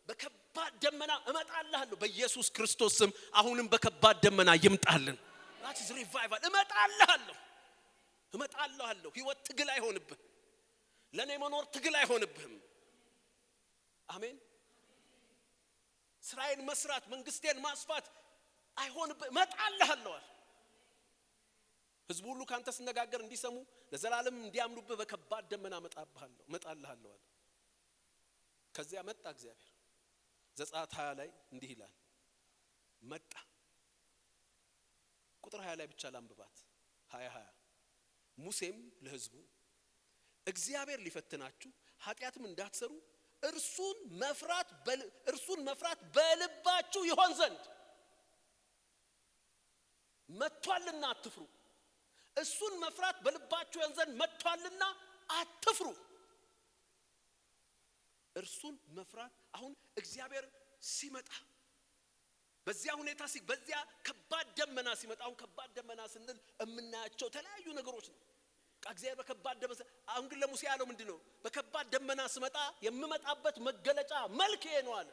በከባድ ደመና እመጣልሃለሁ በኢየሱስ ክርስቶስ ስም አሁንም በከባድ ደመና ይምጣልን that is revival እመጣልሃለሁ ህይወት ትግል አይሆንብህ ለኔ መኖር ትግል አይሆንብህም አሜን እስራኤል መስራት መንግስቴን ማስፋት አይሆንብህ እመጣልሃለሁ ህዝቡ ሁሉ ካንተ ሲነጋገር እንዲሰሙ ለዘላለም እንዲያምኑብህ በከባድ ደመና እመጣልሃለሁ ከዚያ መጣ እግዚአብሔር ዘጸአት 20 ላይ እንዲህ ይላል መጣ ቁጥር 20 ላይ ብቻ ላንብባት 20 ሙሴም ለህዝቡ እግዚአብሔር ሊፈትናችሁ ኃጢያትም እንዳትሰሩ እርሱን መፍራት በልባችሁ ይሆን ዘንድ መጥቷልና አትፍሩ እሱን መፍራት በልባችሁ ይሆን ዘንድ መጥቷልና አትፍሩ እርሱን መፍራት አሁን እግዚአብሔር ሲመጣ በዚያ ሁኔታ በዚያ ከባድ ደመና ሲመጣ አሁን ከባድ ደመና ስንል እምናያቸው ተለያዩ ነገሮች ነው እግዚአብሔር በከባድ ደመና አሁን ግን ለሙሴ ያለው ምንድነው በከባድ ደመና ሲመጣ የምመጣበት መገለጫ መልክ ይሄ ነው አለ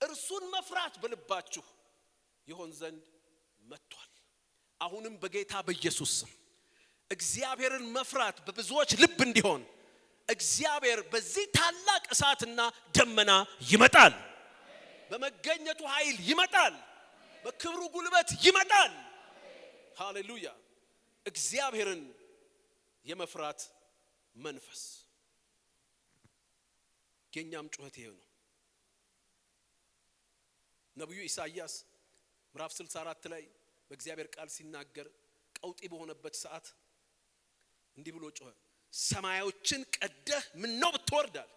እርሱን መፍራት በልባችሁ ይሆን ዘንድ መጥቷል አሁንም በጌታ በኢየሱስ ስም እግዚአብሔርን መፍራት በብዙዎች ልብ እንዲሆን እግዚአብሔር በዚህ ታላቅ እሳትና ደመና ይመጣል በመገኘቱ ኃይል ይመጣል በክብሩ ጉልበት ይመጣል ሃሌሉያ እግዚአብሔርን የመፍራት መንፈስ የኛም ጩኸት ይሄ ነው ነብዩ ኢሳይያስ ምዕራፍ 64 ላይ በእግዚአብሔር ቃል ሲናገር ቀውጢ በሆነበት ሰዓት እንዲህ ብሎ ጮኸ ሰማዮችን ቀደህ ምን ነው ብትወርዳል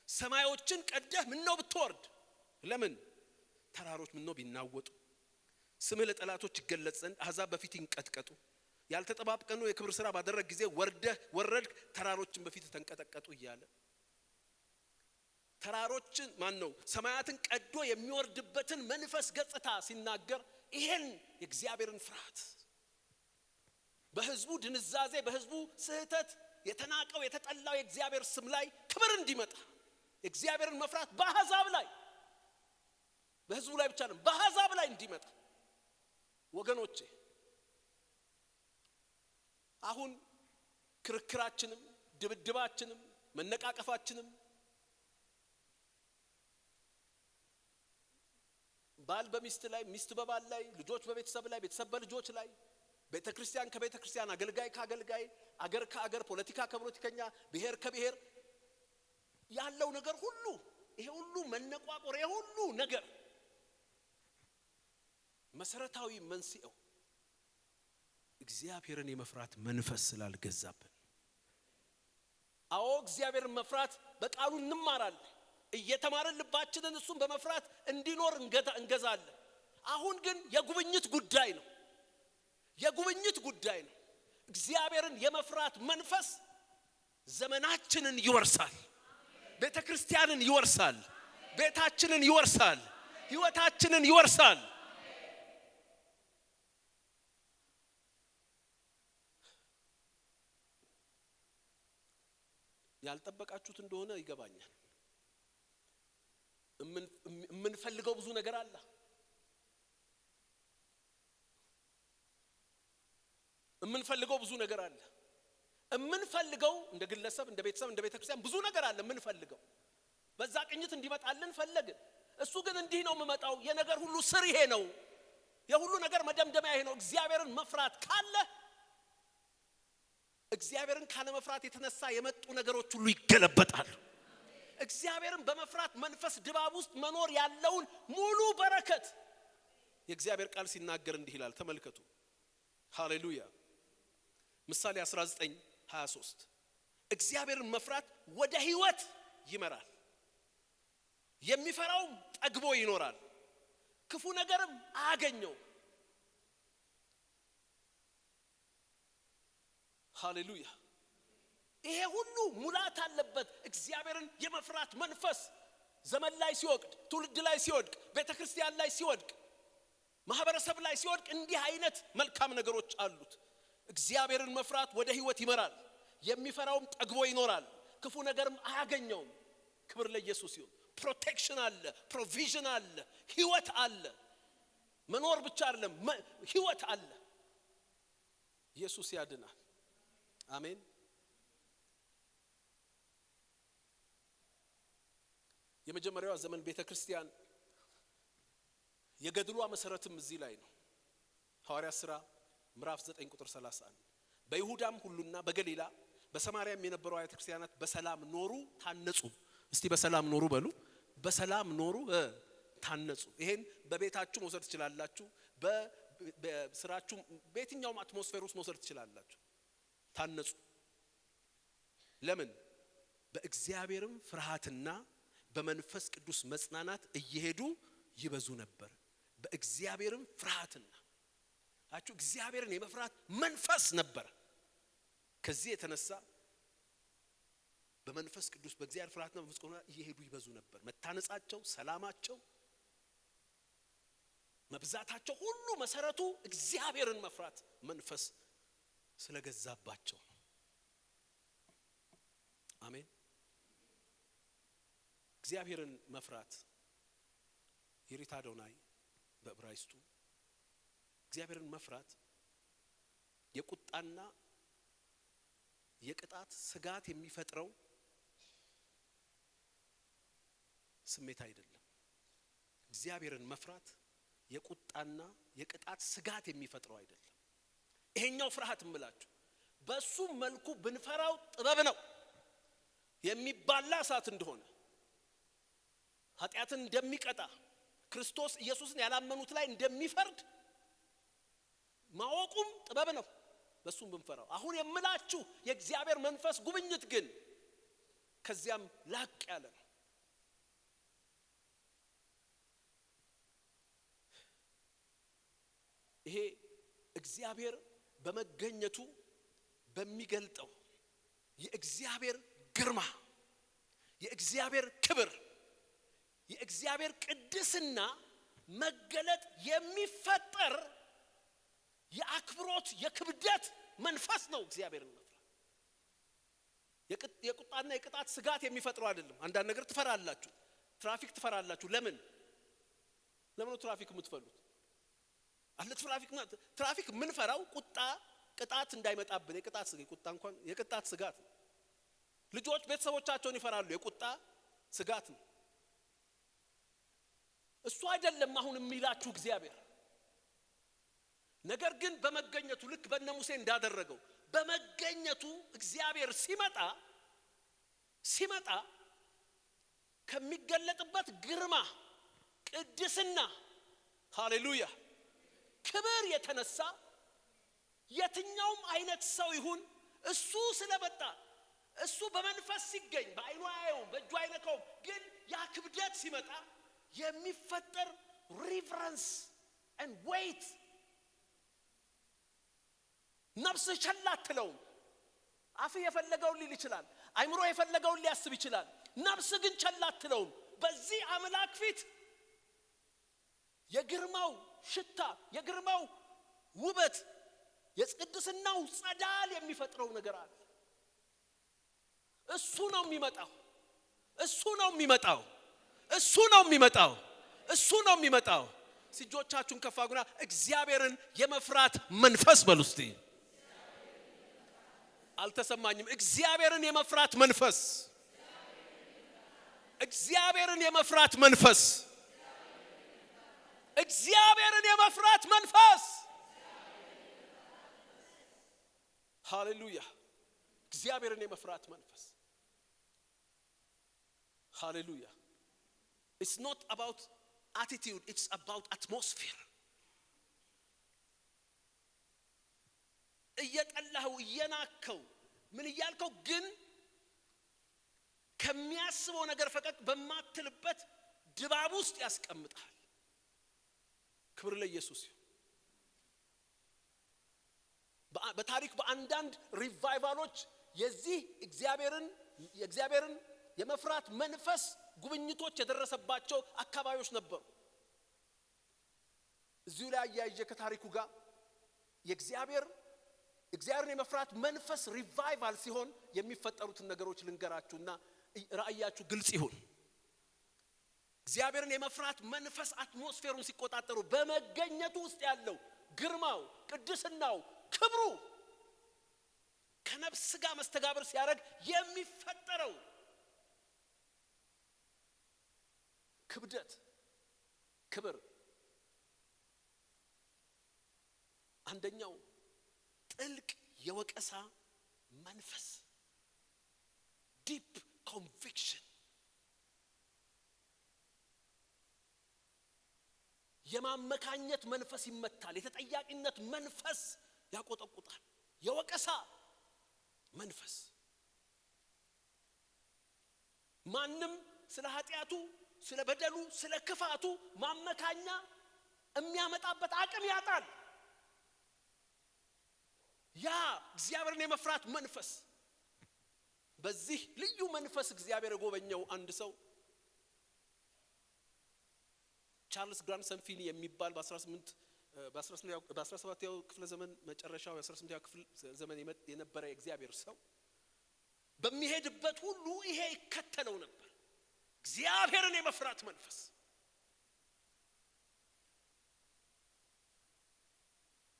ሰማዮችን ቀደህ ምን ነው ብትወርድ ለምን ተራሮች ምን ነው ቢናወጡ ስምህ ለጠላቶች ይገለጽ ዘንድ አሕዛብ በፊት ይንቀጥቀጡ ያልተጠባበቀ ነው የክብር ሥራ ባደረግ ጊዜ ወረድክ ተራሮችን በፊት ተንቀጠቀጡ እያለ ተራሮችን ማን ነው ሰማያትን ቀዶ የሚወርድበትን መንፈስ ገጽታ ሲናገር ይሄን የእግዚአብሔርን ፍርሃት በህዝቡ ድንዛዜ በህዝቡ ስህተት የተናቀው የተጠላው የእግዚአብሔር ስም ላይ ክብር እንዲመጣ የእግዚአብሔርን መፍራት በአሕዛብ ላይ በህዝቡ ላይ ብቻ ነው በአሕዛብ ላይ እንዲመጣ ወገኖቼ አሁን ክርክራችንም ድብድባችንም መነቃቀፋችንም ባል በሚስት ላይ ሚስት በባል ላይ ልጆች በቤተሰብ ላይ ቤተሰብ በልጆች ላይ ቤተክርስቲያን ከቤተክርስቲያን አገልጋይ ከአገልጋይ አገር ከአገር ፖለቲካ ከፖለቲከኛ ብሔር ከብሔር ያለው ነገር ሁሉ ይሄ ሁሉ መነቋቆር ይሄ ሁሉ ነገር መሰረታዊ መንስኤው እግዚአብሔርን የመፍራት መንፈስ ስላልገዛብን አዎ እግዚአብሔርን መፍራት በቃሉ እንማራለን እየተማረን ልባችንን እሱን በመፍራት እንዲኖር እንገዛለን አሁን ግን የጉብኝት ጉዳይ ነው እግዚአብሔርን የመፍራት መንፈስ ዘመናችንን ይወርሳል ቤተክርስቲያንን ይወርሳል ቤታችንን ይወርሳል ህይወታችንን ይወርሳል ያልጠበቃችሁት እንደሆነ ይገባኛል የምንፈልገው ብዙ ነገር አለ። የምንፈልገው ብዙ ነገር አለ። የምንፈልገው እንደ ግለሰብ፣ እንደ ቤተሰብ፣ እንደ ቤተክርስቲያን ብዙ ነገር አለ የምንፈልገው። በዛ ቅኝት እንዲመጣልን ፈለግን። እሱ ግን እንዲህ ነው የምመጣው። የነገር ሁሉ ስር ይሄ ነው። የሁሉ ነገር መደምደሚያ ይሄ ነው። እግዚአብሔርን መፍራት ካለ እግዚአብሔርን ካለ መፍራት የተነሳ የመጡ ነገሮች ሁሉ ይገለበጣሉ። እግዚአብሔርን በመፍራት መንፈስ ድባብ ውስጥ መኖር ያለውን ሙሉ በረከት የእግዚአብሔር ቃል ሲናገር እንዲህ ይላል። ተመልከቱ። ሃሌሉያ። ምሳሌ 19:23 እግዚአብሔርን መፍራት ወደ ሕይወት ይመራል፣ የሚፈራውም ጠግቦ ይኖራል፣ ክፉ ነገርም አያገኘው። ሃሌሉያ። ይሄ ሁሉ ሙላት አለበት። እግዚአብሔርን የመፍራት መንፈስ ዘመን ላይ ሲወድቅ፣ ትውልድ ላይ ሲወድቅ፣ ቤተክርስቲያን ላይ ሲወድቅ፣ ማህበረሰብ ላይ ሲወድቅ እንዲህ አይነት መልካም ነገሮች አሉት። እግዚአብሔርን መፍራት ወደ ሕይወት ይመራል፣ የሚፈራውም ጠግቦ ይኖራል፣ ክፉ ነገርም አያገኘውም። ክብር ለኢየሱስ ይሁን። ፕሮቴክሽን አለ፣ ፕሮቪዥን አለ፣ ሕይወት አለ። መኖር ብቻ አይደለም፣ ሕይወት አለ። ኢየሱስ ያድናል። አሜን። የመጀመሪያዋ ዘመን ቤተክርስቲያን የገድሏ መሰረትም እዚህ ላይ ነው። ሐዋርያት ሥራ ምዕራፍ 9 ቁጥር 31 በይሁዳም ሁሉና በገሊላ በሰማርያም የነበሩ አብያተ ክርስቲያናት በሰላም ኖሩ፣ ታነጹ። እስቲ በሰላም ኖሩ በሉ። በሰላም ኖሩ፣ ታነጹ። ይሄን በቤታችሁ መውሰድ ትችላላችሁ። በስራችሁ በየትኛውም አትሞስፌር ውስጥ መውሰድ ትችላላችሁ። ታነጹ። ለምን? በእግዚአብሔርም ፍርሃትና በመንፈስ ቅዱስ መጽናናት እየሄዱ ይበዙ ነበር። በእግዚአብሔርም ፍርሃትና አቹ እግዚአብሔርን የመፍራት መንፈስ ነበር። ከዚህ የተነሳ በመንፈስ ቅዱስ በእግዚአብሔር ፍርሃትና በመንፈስ ቅዱስ እየሄዱ ይበዙ ነበር። መታነጻቸው፣ ሰላማቸው፣ መብዛታቸው ሁሉ መሰረቱ እግዚአብሔርን መፍራት መንፈስ ስለገዛባቸው። አሜን። እግዚአብሔርን መፍራት ይሪታ አዶናይ በዕብራይስጡ እግዚአብሔርን መፍራት የቁጣና የቅጣት ስጋት የሚፈጥረው ስሜት አይደለም። እግዚአብሔርን መፍራት የቁጣና የቅጣት ስጋት የሚፈጥረው አይደለም። ይሄኛው ፍርሃት እምላችሁ በሱ መልኩ ብንፈራው ጥበብ ነው። የሚባላ እሳት እንደሆነ ኃጢአትን እንደሚቀጣ ክርስቶስ ኢየሱስን ያላመኑት ላይ እንደሚፈርድ ማወቁም ጥበብ ነው። በሱም ብንፈራው። አሁን የምላችሁ የእግዚአብሔር መንፈስ ጉብኝት ግን ከዚያም ላቅ ያለ ነው። ይሄ እግዚአብሔር በመገኘቱ በሚገልጠው የእግዚአብሔር ግርማ፣ የእግዚአብሔር ክብር፣ የእግዚአብሔር ቅድስና መገለጥ የሚፈጠር የአክብሮት የክብደት መንፈስ ነው። እግዚአብሔርን መፍራት የቁጣና የቅጣት ስጋት የሚፈጥረው አይደለም። አንዳንድ ነገር ትፈራላችሁ። ትራፊክ ትፈራላችሁ። ለምን ነው ትራፊክ የምትፈሩት? ትራፊክ ምን ፈራው? ቁጣ ቅጣት እንዳይመጣብን የቅጣት ስጋት ነው። ልጆች ቤተሰቦቻቸውን ይፈራሉ። የቁጣ ስጋት ነው። እሱ አይደለም አሁን የሚላችሁ እግዚአብሔር። ነገር ግን በመገኘቱ ልክ በእነ ሙሴ እንዳደረገው በመገኘቱ እግዚአብሔር ሲመጣ ከሚገለጥበት ግርማ፣ ቅድስና፣ ሃሌሉያ ክብር የተነሳ የትኛውም አይነት ሰው ይሁን እሱ ስለመጣ እሱ በመንፈስ ሲገኝ በአይኑ አያየው፣ በእጁ አይነካው፣ ግን ያ ክብደት ሲመጣ የሚፈጠር ሪቨረንስ and weight ነፍስ ቸል አትለውም። አፍ የፈለገውን ሊል ይችላል፣ አይምሮ የፈለገውን ሊያስብ ይችላል። ነፍስ ግን ቸል አትለውም። በዚህ አምላክ ፊት የግርማው ሽታ፣ የግርማው ውበት፣ የቅድስናው ጸዳል የሚፈጥረው ነገር አለ። እሱ ነው የሚመጣው። እሱ ነው የሚመጣው። እሱ ነው የሚመጣው። እጆቻችሁን ከፍ አድርጉና እግዚአብሔርን የመፍራት መንፈስ በሉ እስቲ። አልተሰማኝም። እግዚአብሔርን የመፍራት መንፈስ፣ እግዚአብሔርን የመፍራት መንፈስ፣ እግዚአብሔርን የመፍራት መንፈስ። ሃሌሉያ! እግዚአብሔርን የመፍራት መንፈስ። ሃሌሉያ! It's not about attitude, it's about atmosphere. እየጠላኸው እየናከው ምን እያልከው ግን ከሚያስበው ነገር ፈቀቅ በማትልበት ድባብ ውስጥ ያስቀምጣል። ክብር ለኢየሱስ ይሁን። በታሪክ በአንዳንድ ሪቫይቫሎች የዚህ እግዚአብሔርን የመፍራት መንፈስ ጉብኝቶች የደረሰባቸው አካባቢዎች ነበሩ። እዚሁ ላይ አያይዤ ከታሪኩ ጋር እግዚአብሔርን የመፍራት መንፈስ ሪቫይቫል ሲሆን የሚፈጠሩትን ነገሮች ልንገራችሁና ራእያችሁ ግልጽ ይሁን። እግዚአብሔርን የመፍራት መንፈስ አትሞስፌሩን ሲቆጣጠሩ በመገኘቱ ውስጥ ያለው ግርማው፣ ቅድስናው፣ ክብሩ ከነፍስ ጋር መስተጋብር ሲያደርግ የሚፈጠረው ክብደት፣ ክብር አንደኛው ጥልቅ የወቀሳ መንፈስ ዲፕ ኮንቪክሽን፣ የማመካኘት መንፈስ ይመታል። የተጠያቂነት መንፈስ ያቆጠቁጣል። የወቀሳ መንፈስ ማንም ስለ ኃጢአቱ፣ ስለ በደሉ፣ ስለ ክፋቱ ማመካኛ የሚያመጣበት አቅም ያጣል። ያ እግዚአብሔርን የመፍራት መንፈስ በዚህ ልዩ መንፈስ እግዚአብሔር የጎበኘው አንድ ሰው ቻርልስ ግራንሰን ፊኒ የሚባል በ17ኛው ክፍለ ዘመን መጨረሻው የ18ኛው ክፍለ ዘመን የነበረ የእግዚአብሔር ሰው በሚሄድበት ሁሉ ይሄ ይከተለው ነበር። እግዚአብሔርን የመፍራት መንፈስ።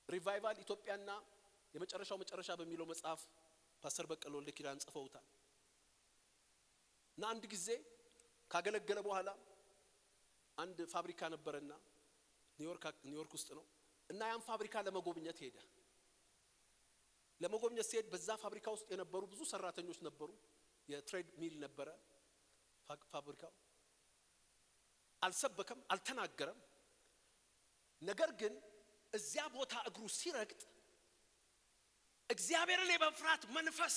ሪቫይቫል ኢትዮጵያና የመጨረሻው መጨረሻ በሚለው መጽሐፍ ፓስተር በቀለ ወልደ ኪዳን ጽፈውታል። እና አንድ ጊዜ ካገለገለ በኋላ አንድ ፋብሪካ ነበርና ኒውዮርክ ውስጥ ነው። እና ያን ፋብሪካ ለመጎብኘት ሄደ። ለመጎብኘት ሲሄድ በዛ ፋብሪካ ውስጥ የነበሩ ብዙ ሰራተኞች ነበሩ። የትሬድ ሚል ነበረ ፋብሪካው። አልሰበከም፣ አልተናገረም። ነገር ግን እዚያ ቦታ እግሩ ሲረግጥ እግዚአብሔርን የመፍራት መንፈስ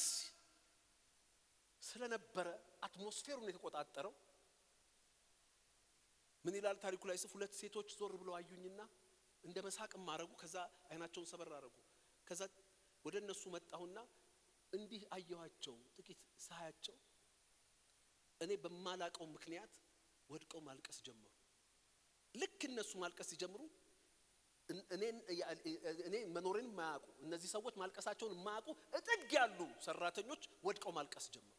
ስለነበረ አትሞስፌሩን የተቆጣጠረው ምን ይላል ታሪኩ ላይ ጽፍ። ሁለት ሴቶች ዞር ብለው አዩኝና እንደ መሳቅም ማረጉ። ከዛ አይናቸውን ሰበር አረጉ። ከዛ ወደ እነሱ መጣሁና እንዲህ አየኋቸው። ጥቂት ሳያቸው እኔ በማላቀው ምክንያት ወድቀው ማልቀስ ጀመሩ። ልክ እነሱ ማልቀስ ሲጀምሩ እኔ መኖሬን ማያውቁ እነዚህ ሰዎች ማልቀሳቸውን ማያውቁ እጥግ ያሉ ሰራተኞች ወድቀው ማልቀስ ጀመሩ።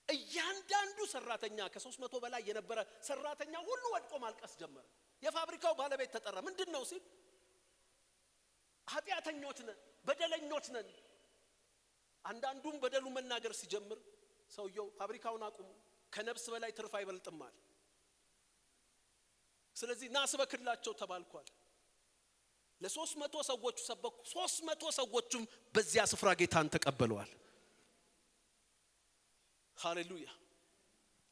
እያንዳንዱ ሰራተኛ ከ300 በላይ የነበረ ሰራተኛ ሁሉ ወድቆ ማልቀስ ጀመረ። የፋብሪካው ባለቤት ተጠራ። ምንድነው ሲል ኃጢአተኞች ነን፣ በደለኞች ነን። አንዳንዱም በደሉ መናገር ሲጀምር ሰውየው ፋብሪካውን አቁሙ፣ ከነፍስ በላይ ትርፍ አይበልጥማል። ስለዚህ ናስበክላቸው ተባልኳል። ለ300 ሰዎች ሰበኩ። 300 ሰዎችም በዚያ ስፍራ ጌታን ተቀበለዋል። ሃሌሉያ!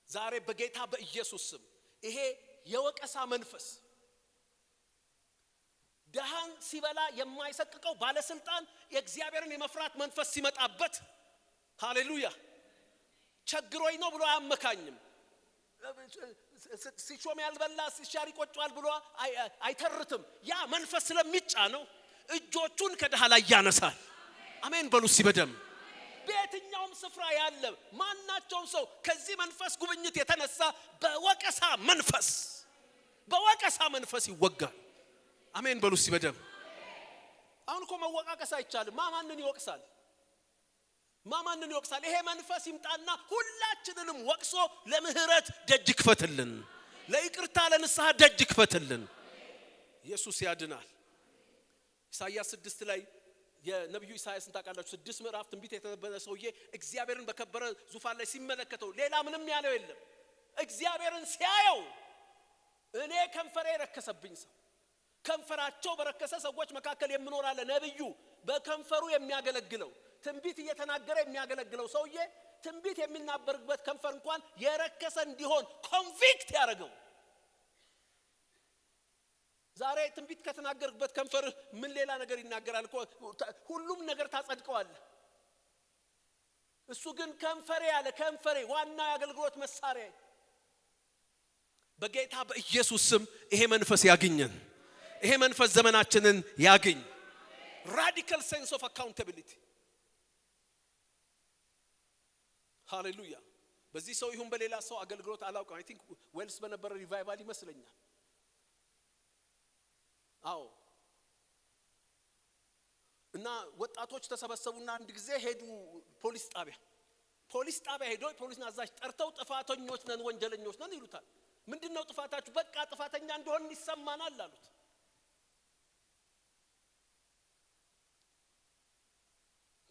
ዛሬ በጌታ በኢየሱስ ስም ይሄ የወቀሳ መንፈስ ደሃን ሲበላ የማይሰቅቀው ባለስልጣን የእግዚአብሔርን የመፍራት መንፈስ ሲመጣበት ሃሌሉያ ቸግሮኝ ነው ብሎ አያመካኝም። ሲሾም ያልበላ ሲሻር ይቆጫል ብሎ አይተርትም። ያ መንፈስ ስለሚጫነው እጆቹን ከደሃ ላይ ያነሳል። አሜን በሉ ሲበደም በየትኛውም ስፍራ ያለ ማናቸውም ሰው ከዚህ መንፈስ ጉብኝት የተነሳ በወቀሳ መንፈስ ይወጋል። አሜን በሉ ሲበደም። አሁን እኮ መወቃቀስ አይቻልም። ማንን ይወቅሳል? ማንን ይወቅሳል? ይሄ መንፈስ ይምጣና ሁላችንንም ወቅሶ ለምህረት ደጅ ክፈትልን። ለይቅርታ ለንስሐ ደጅ ክፈትልን። ኢየሱስ ያድናል። ኢሳይያስ 6 ላይ የነብዩ ኢሳይያስን ታውቃላችሁ 6 ምዕራፍ ትንቢት የተነበየ ሰውዬ እግዚአብሔርን በከበረ ዙፋን ላይ ሲመለከተው ሌላ ምንም ያለው የለም። እግዚአብሔርን ሲያየው እኔ ከንፈሬ ረከሰብኝ ሰው ከንፈራቸው በረከሰ ሰዎች መካከል የምኖር አለ። ነብዩ በከንፈሩ የሚያገለግለው ትንቢት እየተናገረ የሚያገለግለው ሰውዬ ትንቢት የሚናገርበት ከንፈር እንኳን የረከሰ እንዲሆን ኮንቪክት ያደረገው። ዛሬ ትንቢት ከተናገርበት ከንፈር ምን ሌላ ነገር ይናገራል እኮ ሁሉም ነገር ታጸድቀዋለህ። እሱ ግን ከንፈሬ ያለ ከንፈሬ ዋና የአገልግሎት መሳሪያ በጌታ በኢየሱስ ስም ይሄ መንፈስ ያግኘን። ይሄ መንፈስ ዘመናችንን ያግኝ። ራዲካል ሴንስ ኦፍ አካውንታቢሊቲ ሃሌሉያ። በዚህ ሰው ይሁን በሌላ ሰው አገልግሎት አላውቅም። አይ ቲንክ ዌልስ በነበረ ሪቫይቫል ይመስለኛል። አዎ እና ወጣቶች ተሰበሰቡና አንድ ጊዜ ሄዱ ፖሊስ ጣቢያ ሄዶ ፖሊስን አዛዥ ጠርተው ጥፋተኞች ነን ወንጀለኞች ነን ይሉታል። ምንድነው ጥፋታችሁ? በቃ ጥፋተኛ እንደሆን ይሰማናል አሉት።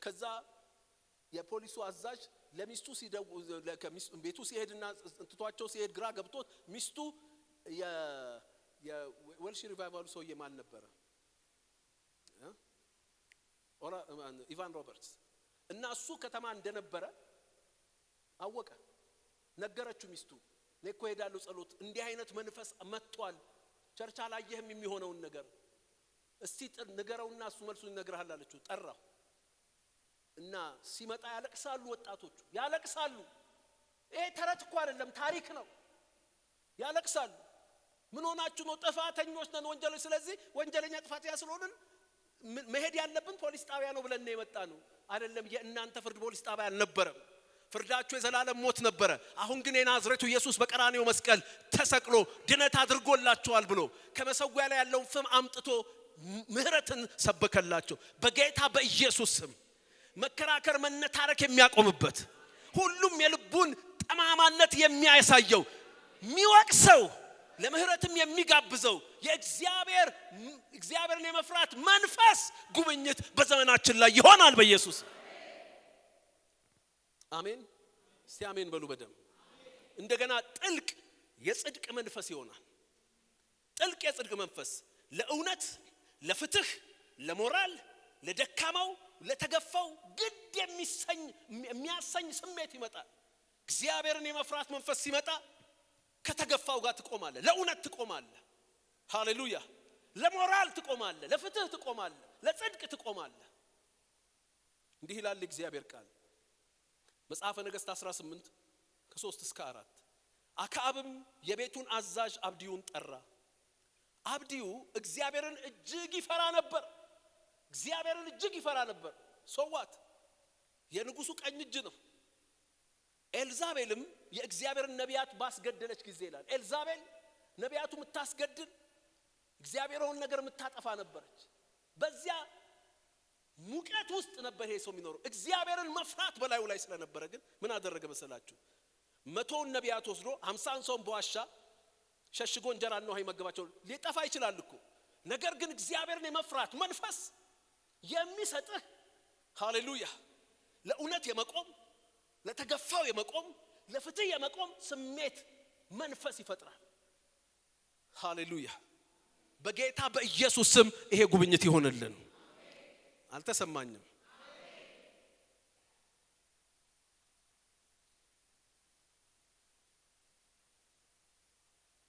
ከዛ የፖሊሱ አዛዥ ለሚስቱ ቤቱ ሲሄድና እንትቷቸው ሲሄድ ግራ ገብቶት ሚስቱ የዌልሽ ሪቫይቫሉ ሰውዬ ማን ነበረ? ኢቫን ሮበርትስ እና እሱ ከተማ እንደነበረ አወቀ። ነገረችው ሚስቱ እኔ እኮ ሄዳለሁ ጸሎት እንዲህ አይነት መንፈስ መጥቷል ቸርች አላየህም የሚሆነውን ነገር እስቲ ንገረውና እሱ መልሱን ይነግርሃል አለችው። ጠራው እና ሲመጣ ያለቅሳሉ ወጣቶቹ ያለቅሳሉ። ይሄ ተረት እኮ አይደለም ታሪክ ነው። ያለቅሳሉ። ምን ሆናችሁ ነው? ጥፋተኞች ነን ወንጀለኞች። ስለዚህ ወንጀለኛ ጥፋተኛ ስለሆነን መሄድ ያለብን ፖሊስ ጣቢያ ነው ብለን የመጣ ነው። አይደለም የእናንተ ፍርድ ፖሊስ ጣቢያ አልነበረም። ፍርዳችሁ የዘላለም ሞት ነበረ። አሁን ግን የናዝሬቱ ኢየሱስ በቀራንዮ መስቀል ተሰቅሎ ድነት አድርጎላችኋል ብሎ ከመሰዊያ ላይ ያለውን ፍም አምጥቶ ምህረትን ሰበከላቸው። በጌታ በኢየሱስ ስም መከራከር መነታረክ የሚያቆምበት ሁሉም የልቡን ጠማማነት የሚያሳየው የሚወቅሰው ለምህረትም የሚጋብዘው የእግዚአብሔርን የመፍራት መንፈስ ጉብኝት በዘመናችን ላይ ይሆናል በኢየሱስ አሜን። እስቲ አሜን በሉ በደም። እንደገና ጥልቅ የጽድቅ መንፈስ ይሆናል። ጥልቅ የጽድቅ መንፈስ ለእውነት፣ ለፍትህ፣ ለሞራል፣ ለደካማው፣ ለተገፋው ግድ የሚያሰኝ ስሜት ይመጣል። እግዚአብሔርን የመፍራት መንፈስ ሲመጣ ከተገፋው ጋር ትቆማለህ፣ ለእውነት ትቆማለህ። ሃሌሉያ። ለሞራል ትቆማለህ፣ ለፍትህ ትቆማለህ፣ ለጽድቅ ትቆማለህ። እንዲህ ይላል እግዚአብሔር ቃል መጽሐፈ ነገሥት 18 ከ3 እስከ 4 አክዓብም የቤቱን አዛዥ አብድዩን ጠራ። አብድዩ እግዚአብሔርን እጅግ ይፈራ ነበር። ሶዋት የንጉሱ ቀኝ እጅ ነው። ኤልዛቤልም የእግዚአብሔርን ነቢያት ባስገደለች ጊዜ ይላል። ኤልዛቤል ነቢያቱ የምታስገድል እግዚአብሔርን ነገር የምታጠፋ ነበረች። በዚያ ሙቀት ውስጥ ነበር ይሄ ሰው የሚኖረው። እግዚአብሔርን መፍራት በላዩ ላይ ስለነበረ ግን ምን አደረገ መሰላችሁ? 100 ነቢያት ወስዶ 50 ሰውን በዋሻ ሸሽጎ እንጀራና ውሃ ይመገባቸው። ሊጠፋ ይችላል እኮ ነገር ግን እግዚአብሔርን የመፍራት መንፈስ የሚሰጥህ ሃሌሉያ ለእውነት የመቆም ለተገፋው የመቆም ለፍትህ የመቆም ስሜት መንፈስ ይፈጥራል። ሃሌሉያ። በጌታ በኢየሱስ ስም ይሄ ጉብኝት ይሆንልን። አልተሰማኝም?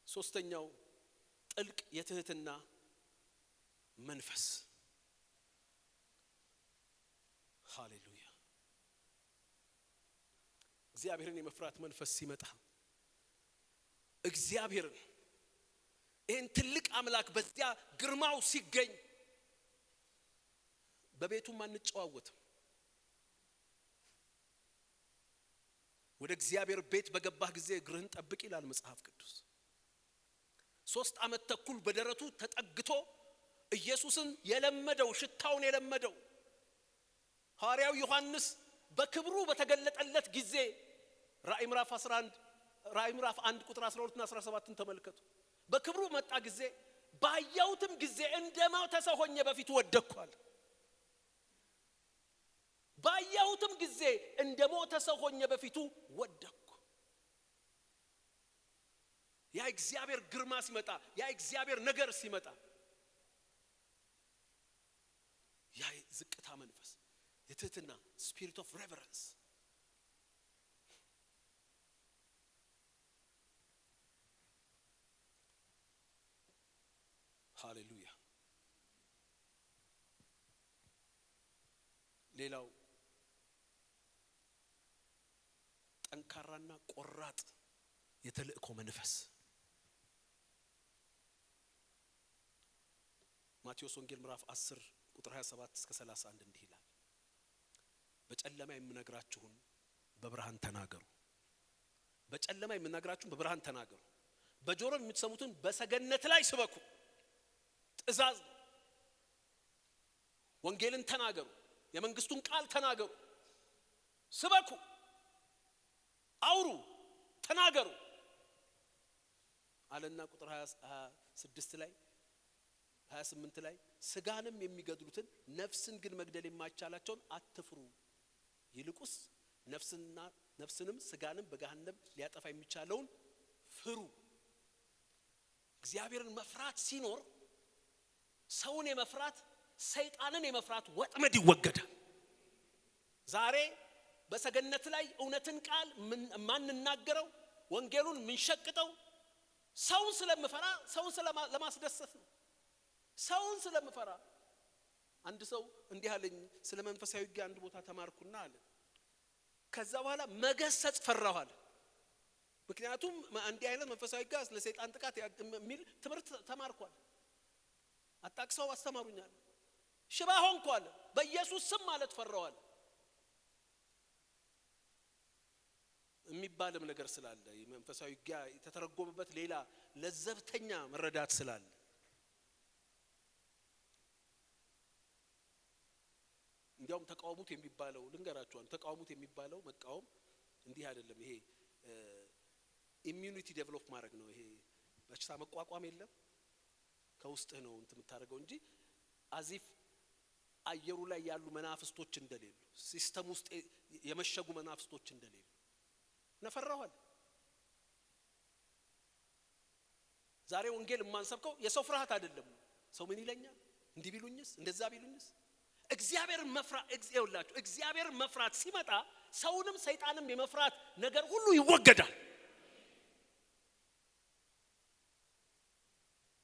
ሶስተኛው ጥልቅ የትህትና መንፈስ ሃሌሉያ። እግዚአብሔርን የመፍራት መንፈስ ሲመጣ እግዚአብሔርን ይህን ትልቅ አምላክ በዚያ ግርማው ሲገኝ በቤቱም አንጨዋወትም። ወደ እግዚአብሔር ቤት በገባህ ጊዜ እግርህን ጠብቅ ይላል መጽሐፍ ቅዱስ። 3 ዓመት ተኩል በደረቱ ተጠግቶ ኢየሱስን የለመደው ሽታውን የለመደው ሐዋርያው ዮሐንስ በክብሩ በተገለጠለት ጊዜ ራእይ ምዕራፍ 11 ራዕይ ምዕራፍ 1 ቁጥር 12 እና 17ን ተመልከቱ። በክብሩ መጣ ጊዜ ባየሁትም ጊዜ እንደሞተ ሰው ሆኜ በፊቱ ወደቅኳል። ባየሁትም ጊዜ እንደሞተ ሰው ሆኜ በፊቱ ወደቅኩ። ያ እግዚአብሔር ግርማ ሲመጣ፣ ያ እግዚአብሔር ነገር ሲመጣ፣ ያ ዝቅታ መንፈስ፣ የትህትና ስፒሪት ኦፍ ሬቨረንስ ሃሌሉያ። ሌላው ጠንካራና ቆራጥ የተልእኮ መንፈስ ማቴዎስ ወንጌል ምዕራፍ 10 ቁጥር 27 እስከ 31 እንዲህ ይላል። በጨለማ የምነግራችሁን በብርሃን ተናገሩ፣ በጨለማ የምነግራችሁን በብርሃን ተናገሩ፣ በጆሮ የምትሰሙትን በሰገነት ላይ ስበኩ። ትእዛዝ ነው። ወንጌልን ተናገሩ፣ የመንግስቱን ቃል ተናገሩ፣ ስበኩ፣ አውሩ፣ ተናገሩ አለና ቁጥር 26 ላይ 28 ላይ ስጋንም የሚገድሉትን ነፍስን ግን መግደል የማይቻላቸውን አትፍሩ፣ ይልቁስ ነፍስንም ስጋንም በገሃነም ሊያጠፋ የሚቻለውን ፍሩ። እግዚአብሔርን መፍራት ሲኖር ሰውን የመፍራት ሰይጣንን የመፍራት ወጥመድ ይወገዳል። ዛሬ በሰገነት ላይ እውነትን ቃል ማንናገረው ወንጌሉን ምንሸቅጠው ሰውን ስለምፈራ፣ ሰውን ለማስደሰት ነው። ሰውን ስለምፈራ አንድ ሰው እንዲህ አለኝ፣ ስለ መንፈሳዊ ውጊያ አንድ ቦታ ተማርኩና አለ። ከዛ በኋላ መገሰጽ ፈራኋል። ምክንያቱም እንዲህ አይነት መንፈሳዊ ውጊያ ለሰይጣን ጥቃት የሚል ትምህርት ተማርኳል። አጣቅሰው አስተማሩኛል። ሽባ ሆንኳል። በኢየሱስ ስም ማለት ፈራዋል የሚባልም ነገር ስላለ የመንፈሳዊ ውጊያ የተተረጎመበት ሌላ ለዘብተኛ መረዳት ስላለ እንዲያውም ተቃውሙት የሚባለው ልንገራችኋል። ተቃውሙት የሚባለው መቃወም እንዲህ አይደለም። ይሄ ኢሚዩኒቲ ዴቨሎፕ ማድረግ ነው። ይሄ በሽታ መቋቋም የለም ከውስጥህ ነው እንት የምታደርገው እንጂ አዚፍ አየሩ ላይ ያሉ መናፍስቶች እንደሌሉ፣ ሲስተም ውስጥ የመሸጉ መናፍስቶች እንደሌሉ ነፈራዋል። ዛሬ ወንጌል የማንሰብከው የሰው ፍርሃት አይደለም። ሰው ምን ይለኛል፣ እንዲህ ቢሉኝስ፣ እንደዛ ቢሉኝስ። እግዚአብሔርን መፍራት ሲመጣ ሰውንም ሰይጣንም የመፍራት ነገር ሁሉ ይወገዳል።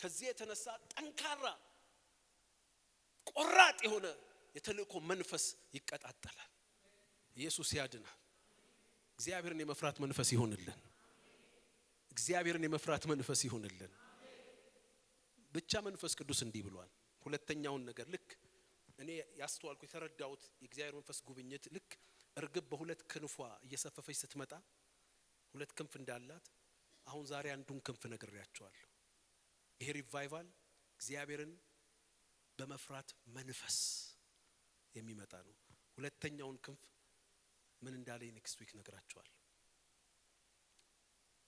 ከዚህ የተነሳ ጠንካራ ቆራጥ የሆነ የተልእኮ መንፈስ ይቀጣጠላል። ኢየሱስ ያድናል። እግዚአብሔርን የመፍራት መንፈስ ይሆንልን። እግዚአብሔርን የመፍራት መንፈስ ይሆንልን። ብቻ መንፈስ ቅዱስ እንዲህ ብሏል። ሁለተኛውን ነገር ልክ እኔ ያስተዋልኩ የተረዳሁት የእግዚአብሔር መንፈስ ጉብኝት ልክ እርግብ በሁለት ክንፏ እየሰፈፈች ስትመጣ ሁለት ክንፍ እንዳላት አሁን ዛሬ አንዱን ክንፍ ነግሬያቸዋለሁ። ይሄ ሪቫይቫል እግዚአብሔርን በመፍራት መንፈስ የሚመጣ ነው። ሁለተኛውን ክንፍ ምን እንዳለኝ ኔክስት ዊክ ነግራችኋለሁ።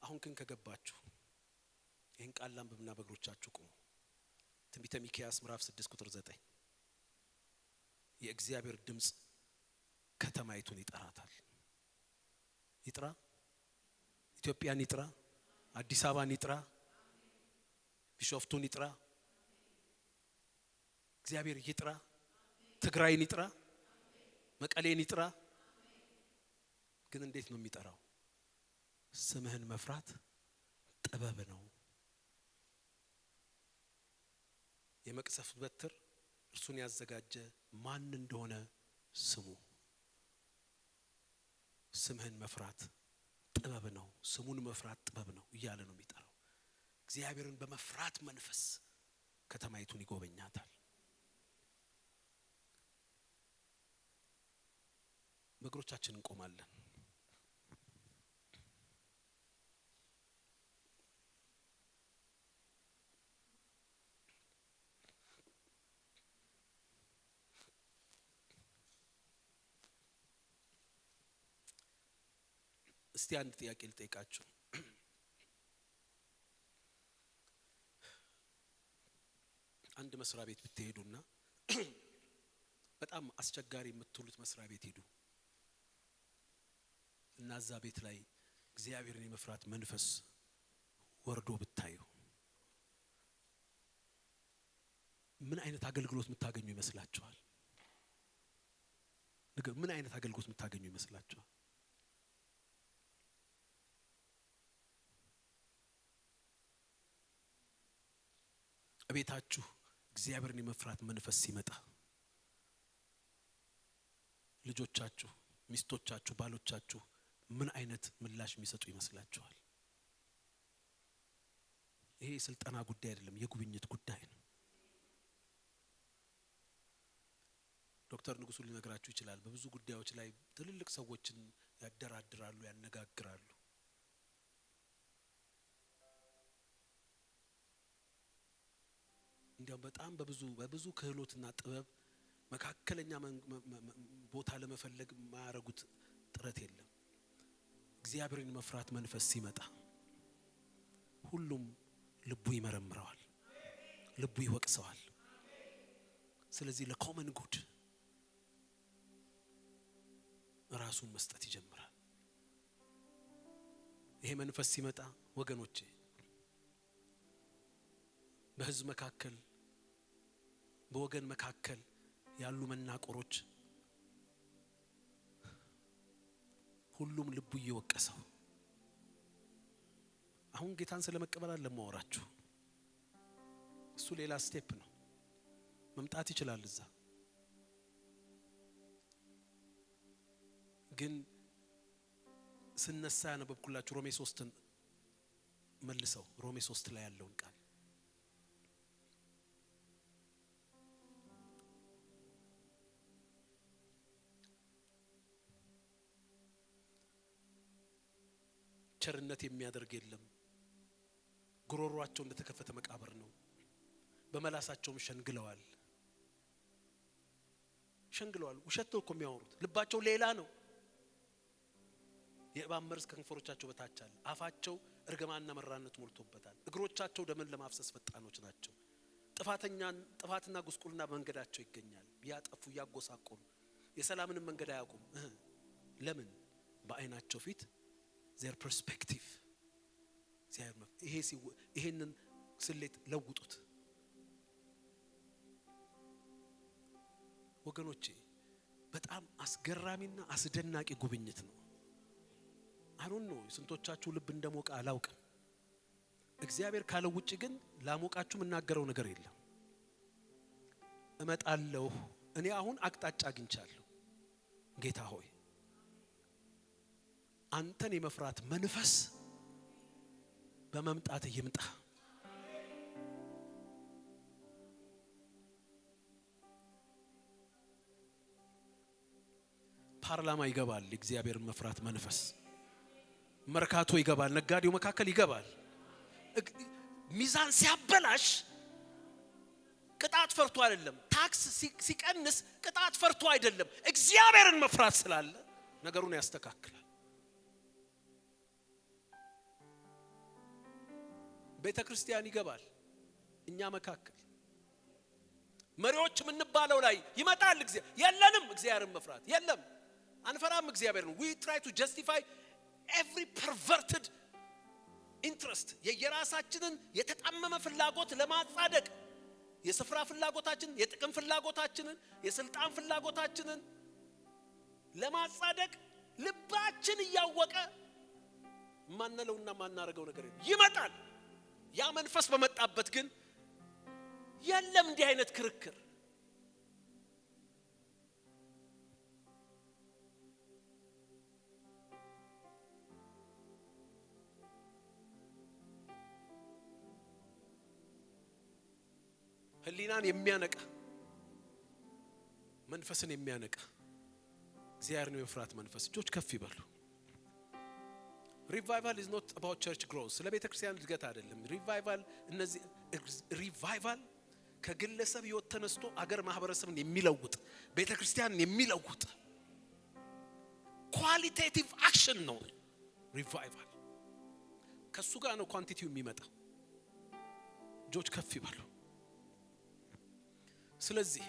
አሁን ግን ከገባችሁ ይሄን ቃል ላንብብና በእግሮቻችሁ ቁሙ። ትንቢተ ሚክያስ ምዕራፍ 6 ቁጥር 9 የእግዚአብሔር ድምጽ ከተማይቱን ይጠራታል። ይጥራ፣ ኢትዮጵያን ይጥራ፣ አዲስ አበባን ይጥራ፣ ቢሾፍቱን ይጥራ፣ እግዚአብሔር ይጥራ፣ ትግራይን ይጥራ፣ መቀሌን ይጥራ። ግን እንዴት ነው የሚጠራው? ስምህን መፍራት ጥበብ ነው። የመቅሰፍት በትር እርሱን ያዘጋጀ ማን እንደሆነ ስሙ። ስምህን መፍራት ጥበብ ነው፣ ስሙን መፍራት ጥበብ ነው እያለ ነው የሚጠራው። እግዚአብሔርን በመፍራት መንፈስ ከተማይቱን ይጎበኛታል። በእግሮቻችን እንቆማለን። እስቲ አንድ ጥያቄ ልጠይቃችሁ። አንድ መስሪያ ቤት ብትሄዱና በጣም አስቸጋሪ የምትሉት መስሪያ ቤት ሄዱ እና እዛ ቤት ላይ እግዚአብሔርን የመፍራት መንፈስ ወርዶ ብታዩ ምን አይነት አገልግሎት የምታገኙ ይመስላችኋል? ምን አይነት አገልግሎት የምታገኙ ይመስላችኋል? እቤታችሁ እግዚአብሔርን የመፍራት መንፈስ ሲመጣ ልጆቻችሁ፣ ሚስቶቻችሁ፣ ባሎቻችሁ ምን አይነት ምላሽ የሚሰጡ ይመስላችኋል? ይሄ የስልጠና ጉዳይ አይደለም፣ የጉብኝት ጉዳይ ነው። ዶክተር ንጉሱ ሊነግራችሁ ይችላል። በብዙ ጉዳዮች ላይ ትልልቅ ሰዎችን ያደራድራሉ፣ ያነጋግራሉ። እንዲያውም በጣም በብዙ ክህሎትና ጥበብ መካከለኛ ቦታ ለመፈለግ ማያረጉት ጥረት የለም። እግዚአብሔርን መፍራት መንፈስ ሲመጣ ሁሉም ልቡ ይመረምረዋል፣ ልቡ ይወቅሰዋል። ስለዚህ ለኮመን ጉድ ራሱን መስጠት ይጀምራል። ይሄ መንፈስ ሲመጣ ወገኖቼ በህዝብ መካከል በወገን መካከል ያሉ መናቆሮች ሁሉም ልቡ እየወቀሰው አሁን ጌታን ስለመቀበል ለማወራችሁ እሱ ሌላ ስቴፕ ነው። መምጣት ይችላል እዛ ግን ስነሳ ያነበብኩላችሁ ሮሜ 3ን መልሰው ሮሜ 3 ላይ ያለውን ቃል ቸርነት የሚያደርግ የለም፣ ጉሮሮአቸው እንደተከፈተ መቃብር ነው፣ በመላሳቸውም ሸንግለዋል። ውሸት ነው እኮ የሚያወሩት፣ ልባቸው ሌላ ነው። የእባብ መርዝ ከንፈሮቻቸው በታች አለ፣ አፋቸው እርግማንና መራነት ሞልቶበታል፣ እግሮቻቸው ደምን ለማፍሰስ ፈጣኖች ናቸው። ጥፋትና ጉስቁልና በመንገዳቸው ይገኛል፣ ያጠፉ ያጎሳቆሉ የሰላምን መንገድ አያውቁም። ለምን? በአይናቸው ፊት their perspective ይሄንን ስሌት ለውጡት ወገኖቼ። በጣም አስገራሚና አስደናቂ ጉብኝት ነው። አሁን ነው ስንቶቻችሁ ልብ እንደሞቀ አላውቅም። እግዚአብሔር ካለው ውጪ ግን ላሞቃችሁ መናገረው ነገር የለም። እመጣለሁ። እኔ አሁን አቅጣጫ አግኝቻለሁ። ጌታ ሆይ አንተን የመፍራት መንፈስ በመምጣት ይምጣ። ፓርላማ ይገባል እግዚአብሔርን መፍራት መንፈስ፣ መርካቶ ይገባል፣ ነጋዴው መካከል ይገባል። ሚዛን ሲያበላሽ ቅጣት ፈርቶ አይደለም፣ ታክስ ሲቀንስ ቅጣት ፈርቶ አይደለም፣ እግዚአብሔርን መፍራት ስላለ ነገሩን ያስተካክላል። ቤተ ክርስቲያን ይገባል፣ እኛ መካከል መሪዎች የምንባለው ላይ ይመጣል። የለንም እግዚአብሔርን መፍራት የለም፣ አንፈራም እግዚአብሔርን። we try to justify every perverted interest የየራሳችንን የተጣመመ ፍላጎት ለማጻደቅ የስፍራ ፍላጎታችንን፣ የጥቅም ፍላጎታችንን፣ የስልጣን ፍላጎታችንን ለማጻደቅ ልባችን እያወቀ ማንነውና ማናረገው ነገር ይመጣል። ያ መንፈስ በመጣበት ግን የለም እንዲህ አይነት ክርክር። ህሊናን የሚያነቃ መንፈስን የሚያነቃ እግዚአብሔርን የመፍራት መንፈስ እጆች ከፍ ይበሉ። Revival is not about church growth. ስለ ቤተ ክርስቲያን እድገት አይደለም። ሪቫይቫል ከግለሰብ ህይወት ተነስቶ አገር ማህበረሰብን የሚለውጥ ቤተ ክርስቲያንን የሚለውጥ ኳሊቴቲቭ አክሽን ነው ሪቫይቫል። ከሱ ጋር ነው ኳንቲቲው የሚመጣው። እጆች ከፍ ይበሉ። ስለዚህ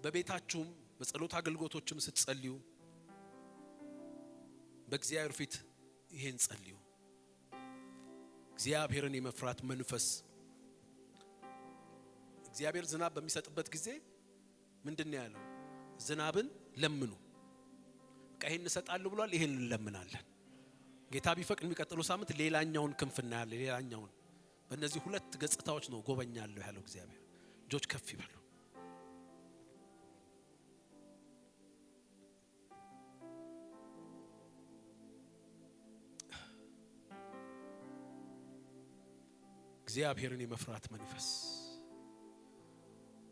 በቤታችሁም በጸሎት አገልግሎቶችም ስትጸልዩ በእግዚአብሔር ፊት ይሄን ጸልዩ። እግዚአብሔርን የመፍራት መንፈስ እግዚአብሔር ዝናብ በሚሰጥበት ጊዜ ምንድነው ያለው? ዝናብን ለምኑ። ይሄን እንሰጣለሁ ብሏል። ይሄን እንለምናለን። ጌታ ቢፈቅድ የሚቀጥለው ሳምንት ሌላኛውን ክንፍና ያለ ሌላኛውን በእነዚህ ሁለት ገጽታዎች ነው ጎበኛለሁ ያለው እግዚአብሔር። እጆች ከፍ ይበሉ። እግዚአብሔርን የመፍራት መንፈስ፣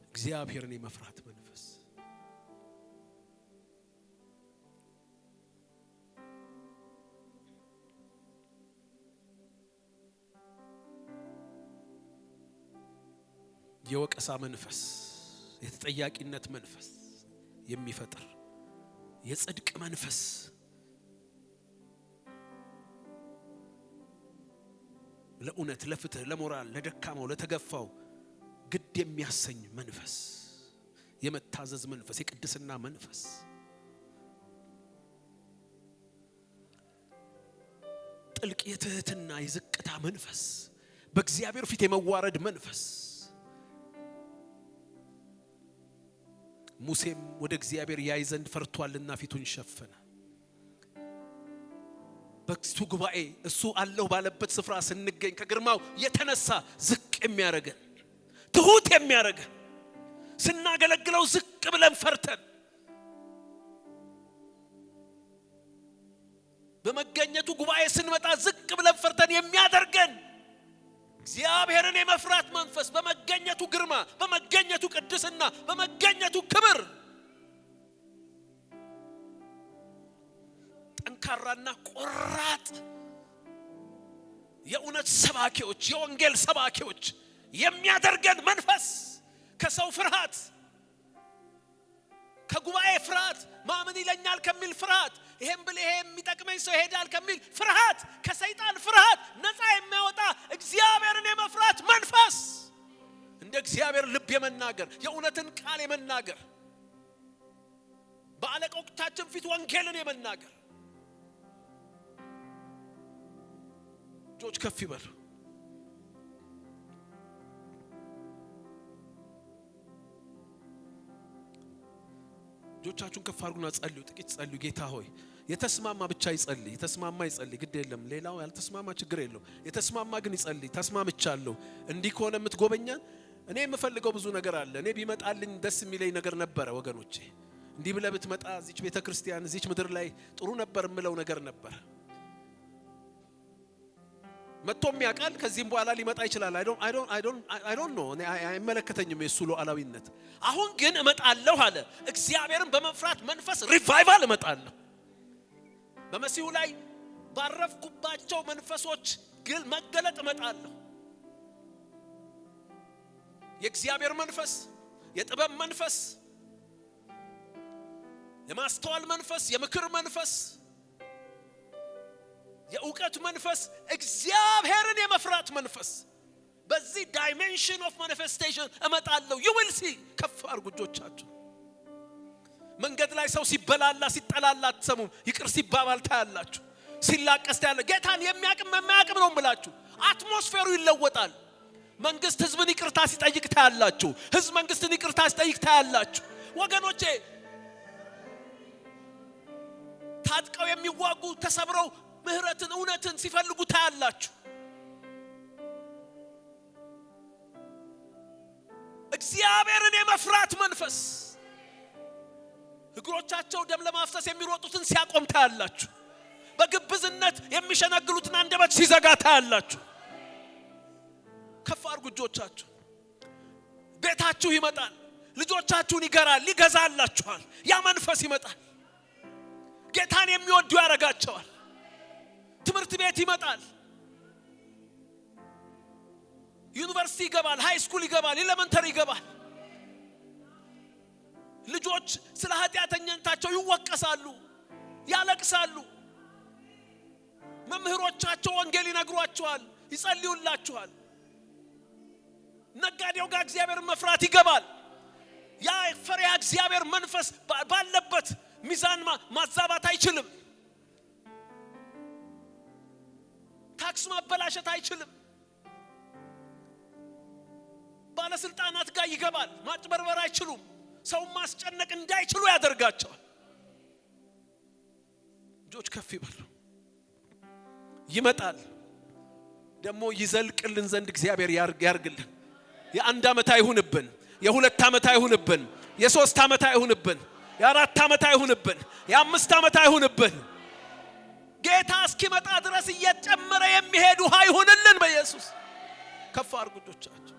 እግዚአብሔርን የመፍራት መንፈስ የወቀሳ መንፈስ፣ የተጠያቂነት መንፈስ የሚፈጥር የጽድቅ መንፈስ፣ ለእውነት፣ ለፍትህ፣ ለሞራል፣ ለደካማው፣ ለተገፋው ግድ የሚያሰኝ መንፈስ፣ የመታዘዝ መንፈስ፣ የቅድስና መንፈስ፣ ጥልቅ የትህትና የዝቅታ መንፈስ፣ በእግዚአብሔር ፊት የመዋረድ መንፈስ። ሙሴም ወደ እግዚአብሔር ያይ ዘንድ ፈርቷልና ፊቱን ሸፈነ። በእሱ ጉባኤ እሱ አለው ባለበት ስፍራ ስንገኝ ከግርማው የተነሳ ዝቅ የሚያረገን ትሁት የሚያረገን ስናገለግለው ዝቅ ብለን ፈርተን በመገኘቱ ጉባኤ ስንመጣ ዝቅ ብለን ፈርተን የሚያደርገን እግዚአብሔርን የመፍራት መንፈስ በመገኘቱ ግርማ፣ በመገኘቱ ቅድስና፣ በመገኘቱ ክብር ጠንካራና ቆራጥ የእውነት ሰባኪዎች፣ የወንጌል ሰባኪዎች የሚያደርገን መንፈስ ከሰው ፍርሃት፣ ከጉባኤ ፍርሃት፣ ማምን ይለኛል ከሚል ፍርሃት፣ ይሄን ብል ይሄ የሚጠቅመኝ ሰው ይሄዳል ከሚል ፍርሃት፣ ከሰይጣን ፍርሃት ነፃ የሚያወጣ እግዚአብሔርን የመፍራት መንፈስ፣ እንደ እግዚአብሔር ልብ የመናገር የእውነትን ቃል የመናገር በአለቆቻችን ፊት ወንጌልን የመናገር እጆች ከፍ ይበሉ። እጆቻችሁን ከፍ አድርጉና ጸልዩ። ጥቂት ጸልዩ። ጌታ ሆይ የተስማማ ብቻ ይጸልይ። የተስማማ ይጸልይ፣ ግድ የለም ሌላው ያልተስማማ ችግር የለው። የተስማማ ግን ይጸልይ። ተስማምቻለሁ። እንዲህ ከሆነ የምትጎበኛን እኔ የምፈልገው ብዙ ነገር አለ። እኔ ቢመጣልኝ ደስ የሚለኝ ነገር ነበረ ወገኖቼ። እንዲህ ብለህ ብትመጣ እዚች ቤተክርስቲያን እዚች ምድር ላይ ጥሩ ነበር የምለው ነገር ነበር። መጥቶም ያውቃል። ከዚህም በኋላ ሊመጣ ይችላል። I don't know እኔ አይመለከተኝም የሱ ሉዓላዊነት። አሁን ግን እመጣለሁ አለ። እግዚአብሔርን በመፍራት መንፈስ ሪቫይቫል እመጣለሁ። በመሲሁ ላይ ባረፍኩባቸው መንፈሶች ግን መገለጥ እመጣለሁ። የእግዚአብሔር መንፈስ፣ የጥበብ መንፈስ፣ የማስተዋል መንፈስ፣ የምክር መንፈስ፣ የእውቀት መንፈስ፣ እግዚአብሔርን የመፍራት መንፈስ በዚህ ዳይሜንሽን ኦፍ ማኒፌስቴሽን እመጣለሁ። you will see። ከፍ አድርጉ እጆቻችሁ። መንገድ ላይ ሰው ሲበላላ ሲጠላላ አትሰሙም? ይቅር ሲባባል ታያላችሁ። ሲላቀስ ታያላችሁ። ጌታን የሚያቅም የማያቅም ነው የምላችሁ። አትሞስፌሩ ይለወጣል። መንግስት ህዝብን ይቅርታ ሲጠይቅ ታያላችሁ። ህዝብ መንግስትን ይቅርታ ሲጠይቅ ታያላችሁ። ወገኖቼ ታጥቀው የሚዋጉ ተሰብረው ምህረትን እውነትን ሲፈልጉ ታያላችሁ። እግዚአብሔርን የመፍራት መንፈስ እግሮቻቸው ደም ለማፍሰስ የሚሮጡትን ሲያቆም ታያላችሁ። በግብዝነት የሚሸነግሉትን አንደበት ሲዘጋ ታያላችሁ። ከፍ አድርጉ እጆቻችሁ። ቤታችሁ ይመጣል። ልጆቻችሁን ይገራል፣ ይገዛላችኋል። ያ መንፈስ ይመጣል። ጌታን የሚወዱ ያረጋቸዋል። ትምህርት ቤት ይመጣል። ዩኒቨርሲቲ ይገባል፣ ሃይ ስኩል ይገባል፣ ኤሌመንተሪ ይገባል። ልጆች ስለ ኃጢአተኝነታቸው ይወቀሳሉ፣ ያለቅሳሉ። መምህሮቻቸው ወንጌል ይነግሯቸዋል፣ ይጸልዩላቸዋል። ነጋዴው ጋር እግዚአብሔርን መፍራት ይገባል። ያ ፈሪሃ እግዚአብሔር መንፈስ ባለበት ሚዛን ማዛባት አይችልም። ታክስ ማበላሸት አይችልም። ባለስልጣናት ጋር ይገባል። ማጭበርበር አይችሉም። ሰው ማስጨነቅ እንዳይችሉ ያደርጋቸዋል። እጆች ከፍ ይበሉ። ይመጣል ደግሞ ይዘልቅልን ዘንድ እግዚአብሔር ያርግልን። የአንድ ዓመት አይሁንብን፣ የሁለት ዓመት አይሁንብን፣ የሶስት ዓመት አይሁንብን፣ የአራት ዓመት አይሁንብን፣ የአምስት ዓመት አይሁንብን። ጌታ እስኪመጣ ድረስ እየጨመረ የሚሄድ ውሃ ይሁንልን በኢየሱስ። ከፍ አድርጉ እጆቻችሁ።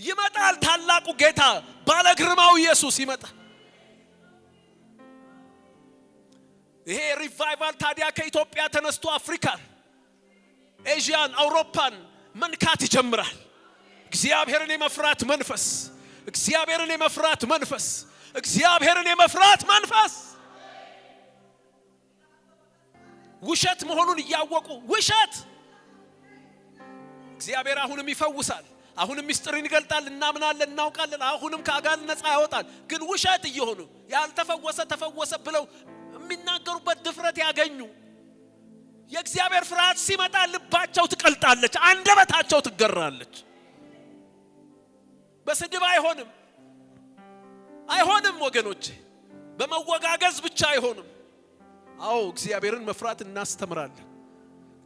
ይመጣል ታላቁ ጌታ ባለ ግርማው ኢየሱስ ይመጣል። ይሄ ሪቫይቫል ታዲያ ከኢትዮጵያ ተነስቶ አፍሪካን፣ ኤዥያን፣ አውሮፓን መንካት ይጀምራል። እግዚአብሔርን የመፍራት መንፈስ፣ እግዚአብሔርን የመፍራት መንፈስ፣ እግዚአብሔርን የመፍራት መንፈስ። ውሸት መሆኑን እያወቁ ውሸት እግዚአብሔር አሁንም ይፈውሳል። አሁንም ምስጢርን ይገልጣል። እናምናለን፣ እናውቃለን። አሁንም ከአጋንንት ነፃ ያወጣል። ግን ውሸት እየሆኑ ያልተፈወሰ ተፈወሰ ብለው የሚናገሩበት ድፍረት ያገኙ። የእግዚአብሔር ፍርሃት ሲመጣ ልባቸው ትቀልጣለች፣ አንደበታቸው ትገራለች። በስድብ አይሆንም፣ አይሆንም ወገኖቼ። በመወጋገዝ ብቻ አይሆንም። አዎ እግዚአብሔርን መፍራት እናስተምራለን።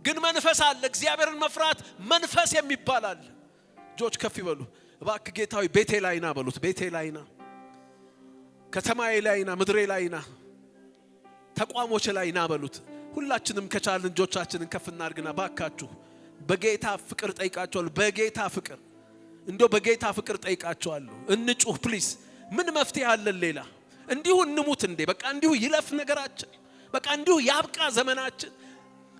ግን መንፈስ አለ። እግዚአብሔርን መፍራት መንፈስ የሚባል አለ። እጆች ከፍ ይበሉ። እባክህ ጌታዊ ቤቴ ላይና በሉት። ቤቴ ላይና፣ ከተማዬ ላይና፣ ምድሬ ላይና፣ ተቋሞች ላይና በሉት። ሁላችንም ከቻልን እጆቻችንን ከፍ እናርግና ባካችሁ በጌታ ፍቅር ጠይቃቸዋለሁ። በጌታ ፍቅር እንደው በጌታ ፍቅር ጠይቃቸዋለሁ። እንጩህ ፕሊዝ። ምን መፍትሄ አለን ሌላ? እንዲሁ እንሙት እንዴ? በቃ እንዲሁ ይለፍ ነገራችን። በቃ እንዲሁ ያብቃ ዘመናችን።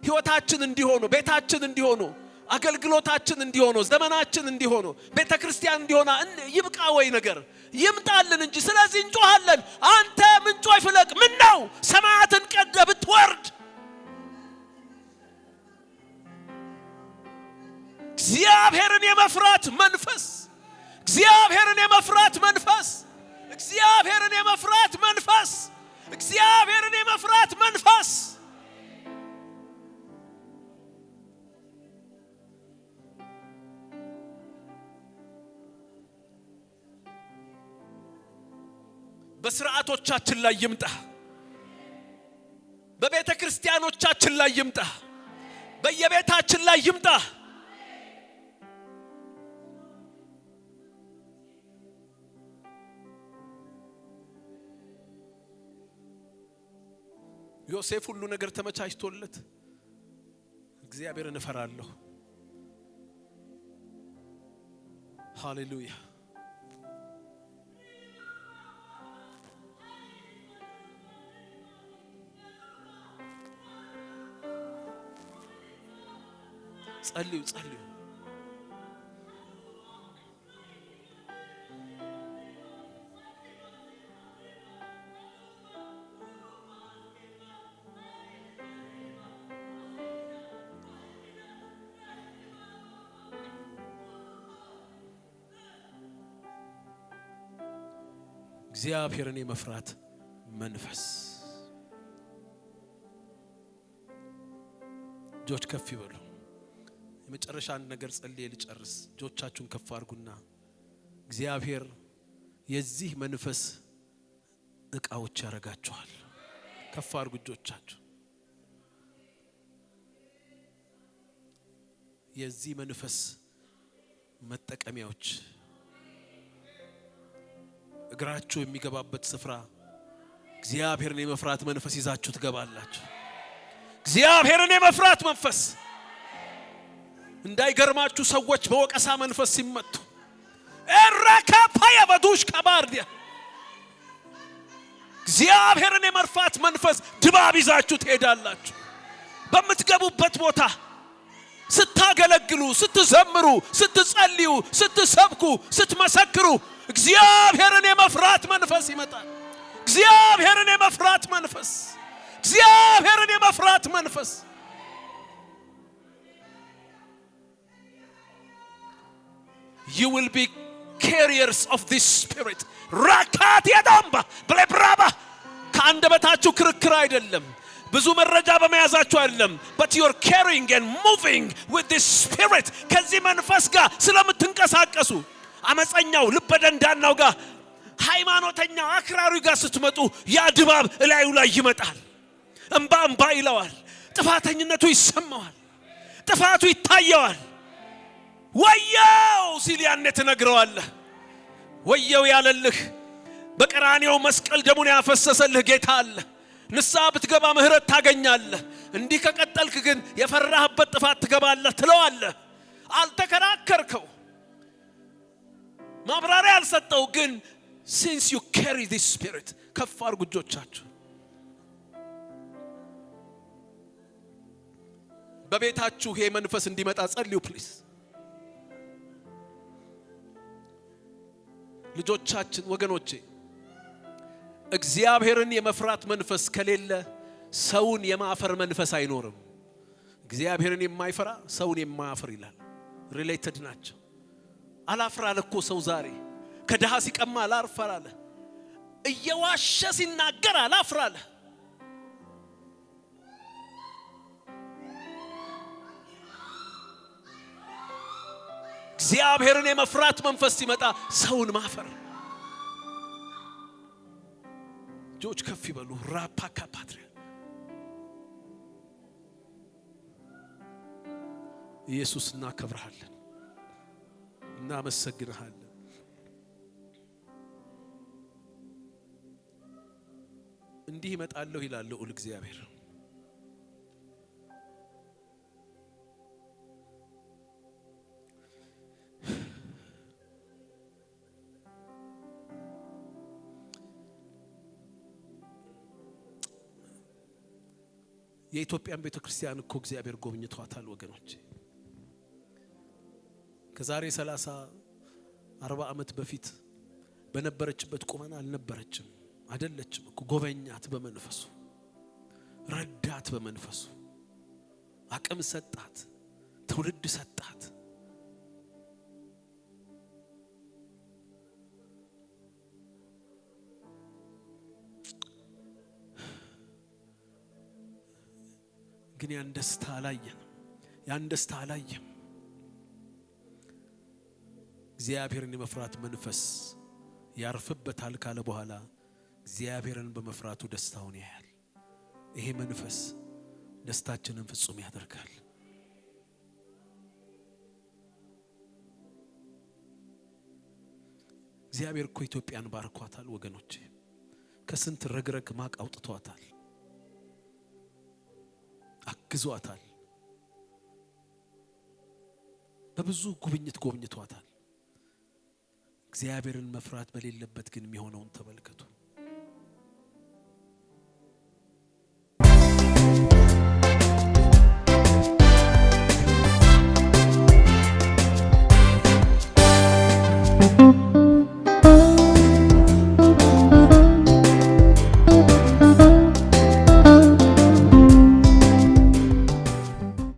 ህይወታችን እንዲሆኑ፣ ቤታችን እንዲሆኑ፣ አገልግሎታችን እንዲሆኑ፣ ዘመናችን እንዲሆኑ፣ ቤተክርስቲያን እንዲሆና ይብቃ ወይ ነገር ይምጣልን እንጂ። ስለዚህ እንጮሃለን። አንተ ምንጮ ይፍለቅ። ምን ነው ሰማያትን ቀደ ብትወርድ እግዚአብሔርን የመፍራት መንፈስ፣ እግዚአብሔርን የመፍራት መንፈስ፣ እግዚአብሔርን የመፍራት መንፈስ፣ እግዚአብሔርን የመፍራት መንፈስ። በስርዓቶቻችን ላይ ይምጣ። በቤተ ክርስቲያኖቻችን ላይ ይምጣ። በየቤታችን ላይ ይምጣ። ዮሴፍ ሁሉ ነገር ተመቻችቶለት እግዚአብሔርን እፈራለሁ። ሃሌሉያ። ጸልዩ ጸልዩ። እግዚአብሔርን የመፍራት መንፈስ። እጆች ከፍ ይበሉ። የመጨረሻ አንድ ነገር ጸልዬ ልጨርስ። እጆቻችሁን ከፍ አድርጉና እግዚአብሔር የዚህ መንፈስ ዕቃዎች ያረጋችኋል። ከፍ አድርጉ እጆቻችሁ። የዚህ መንፈስ መጠቀሚያዎች እግራችሁ የሚገባበት ስፍራ እግዚአብሔርን የመፍራት መንፈስ ይዛችሁ ትገባላችሁ። እግዚአብሔርን የመፍራት መንፈስ። እንዳይገርማችሁ ሰዎች በወቀሳ መንፈስ ሲመቱ እራካፓያ በዱሽ ከባርዲያ እግዚአብሔርን የመፍራት መንፈስ ድባብ ይዛችሁ ትሄዳላችሁ። በምትገቡበት ቦታ ስታገለግሉ፣ ስትዘምሩ፣ ስትጸልዩ፣ ስትሰብኩ፣ ስትመሰክሩ እግዚአብሔርን የመፍራት መንፈስ ይመጣል። እግዚአብሔርን የመፍራት መንፈስ፣ እግዚአብሔርን የመፍራት መንፈስ። You will be carriers of this spirit. ራካት የዳምባ ብለብራባ ከአንደበታችሁ ክርክር አይደለም ብዙ መረጃ በመያዛችሁ አይደለም but you are carrying and moving with this spirit ከዚህ መንፈስ ጋር ስለምትንቀሳቀሱ አመፀኛው ልበደንዳናው ጋር ሃይማኖተኛው አክራሪው ጋር ስትመጡ ያ ድባብ እላዩ ላይ ይመጣል እንባ ይለዋል ጥፋተኝነቱ ይሰማዋል ጥፋቱ ይታየዋል ወየው ሲል ያኔ ትነግረዋለህ ወየው ያለልህ በቀራንዮው መስቀል ደሙን ያፈሰሰልህ ጌታ አለ ንስሐ ብትገባ ምህረት ታገኛለህ እንዲህ ከቀጠልክ ግን የፈራህበት ጥፋት ትገባለህ ትለዋለህ አልተከራከርከው ማብራሪያ አልሰጠው ግን since you carry this spirit ከፍ አድርጉ እጆቻችሁ በቤታችሁ ይሄ መንፈስ እንዲመጣ ጸልዩ ፕሊዝ ልጆቻችን ወገኖቼ እግዚአብሔርን የመፍራት መንፈስ ከሌለ ሰውን የማፈር መንፈስ አይኖርም እግዚአብሔርን የማይፈራ ሰውን የማያፈር ይላል ሪሌትድ ናቸው አላፍራለ እኮ ሰው ዛሬ ከደሃ ሲቀማ አላፍራለ እየዋሸ ሲናገር አላፍራለ እግዚአብሔርን የመፍራት መንፈስ ሲመጣ ሰውን ማፈር ጆች ከፍ ይበሉ ራፓካ ፓትሪያ ኢየሱስ እናከብርሃለን እናመሰግንሃለን እንዲህ ይመጣለሁ ይላል እግዚአብሔር የኢትዮጵያን ቤተክርስቲያን እኮ እግዚአብሔር ጎብኝቷታል ወገኖች ከዛሬ 30 40 ዓመት በፊት በነበረችበት ቁመና አልነበረችም አይደለችም እኮ ጎበኛት በመንፈሱ ረዳት በመንፈሱ አቅም ሰጣት ትውልድ ሰጣት ግን ያን ደስታ አላየም እግዚአብሔርን የመፍራት መንፈስ ያርፍበታል ካለ በኋላ እግዚአብሔርን በመፍራቱ ደስታውን ያያል ይሄ መንፈስ ደስታችንን ፍጹም ያደርጋል እግዚአብሔር እኮ ኢትዮጵያን ባርኳታል ወገኖቼ ከስንት ረግረግ ማቅ አውጥቷታል አግዟታል በብዙ ጉብኝት ጎብኝቷታል እግዚአብሔርን መፍራት በሌለበት ግን የሚሆነውን ተመልከቱ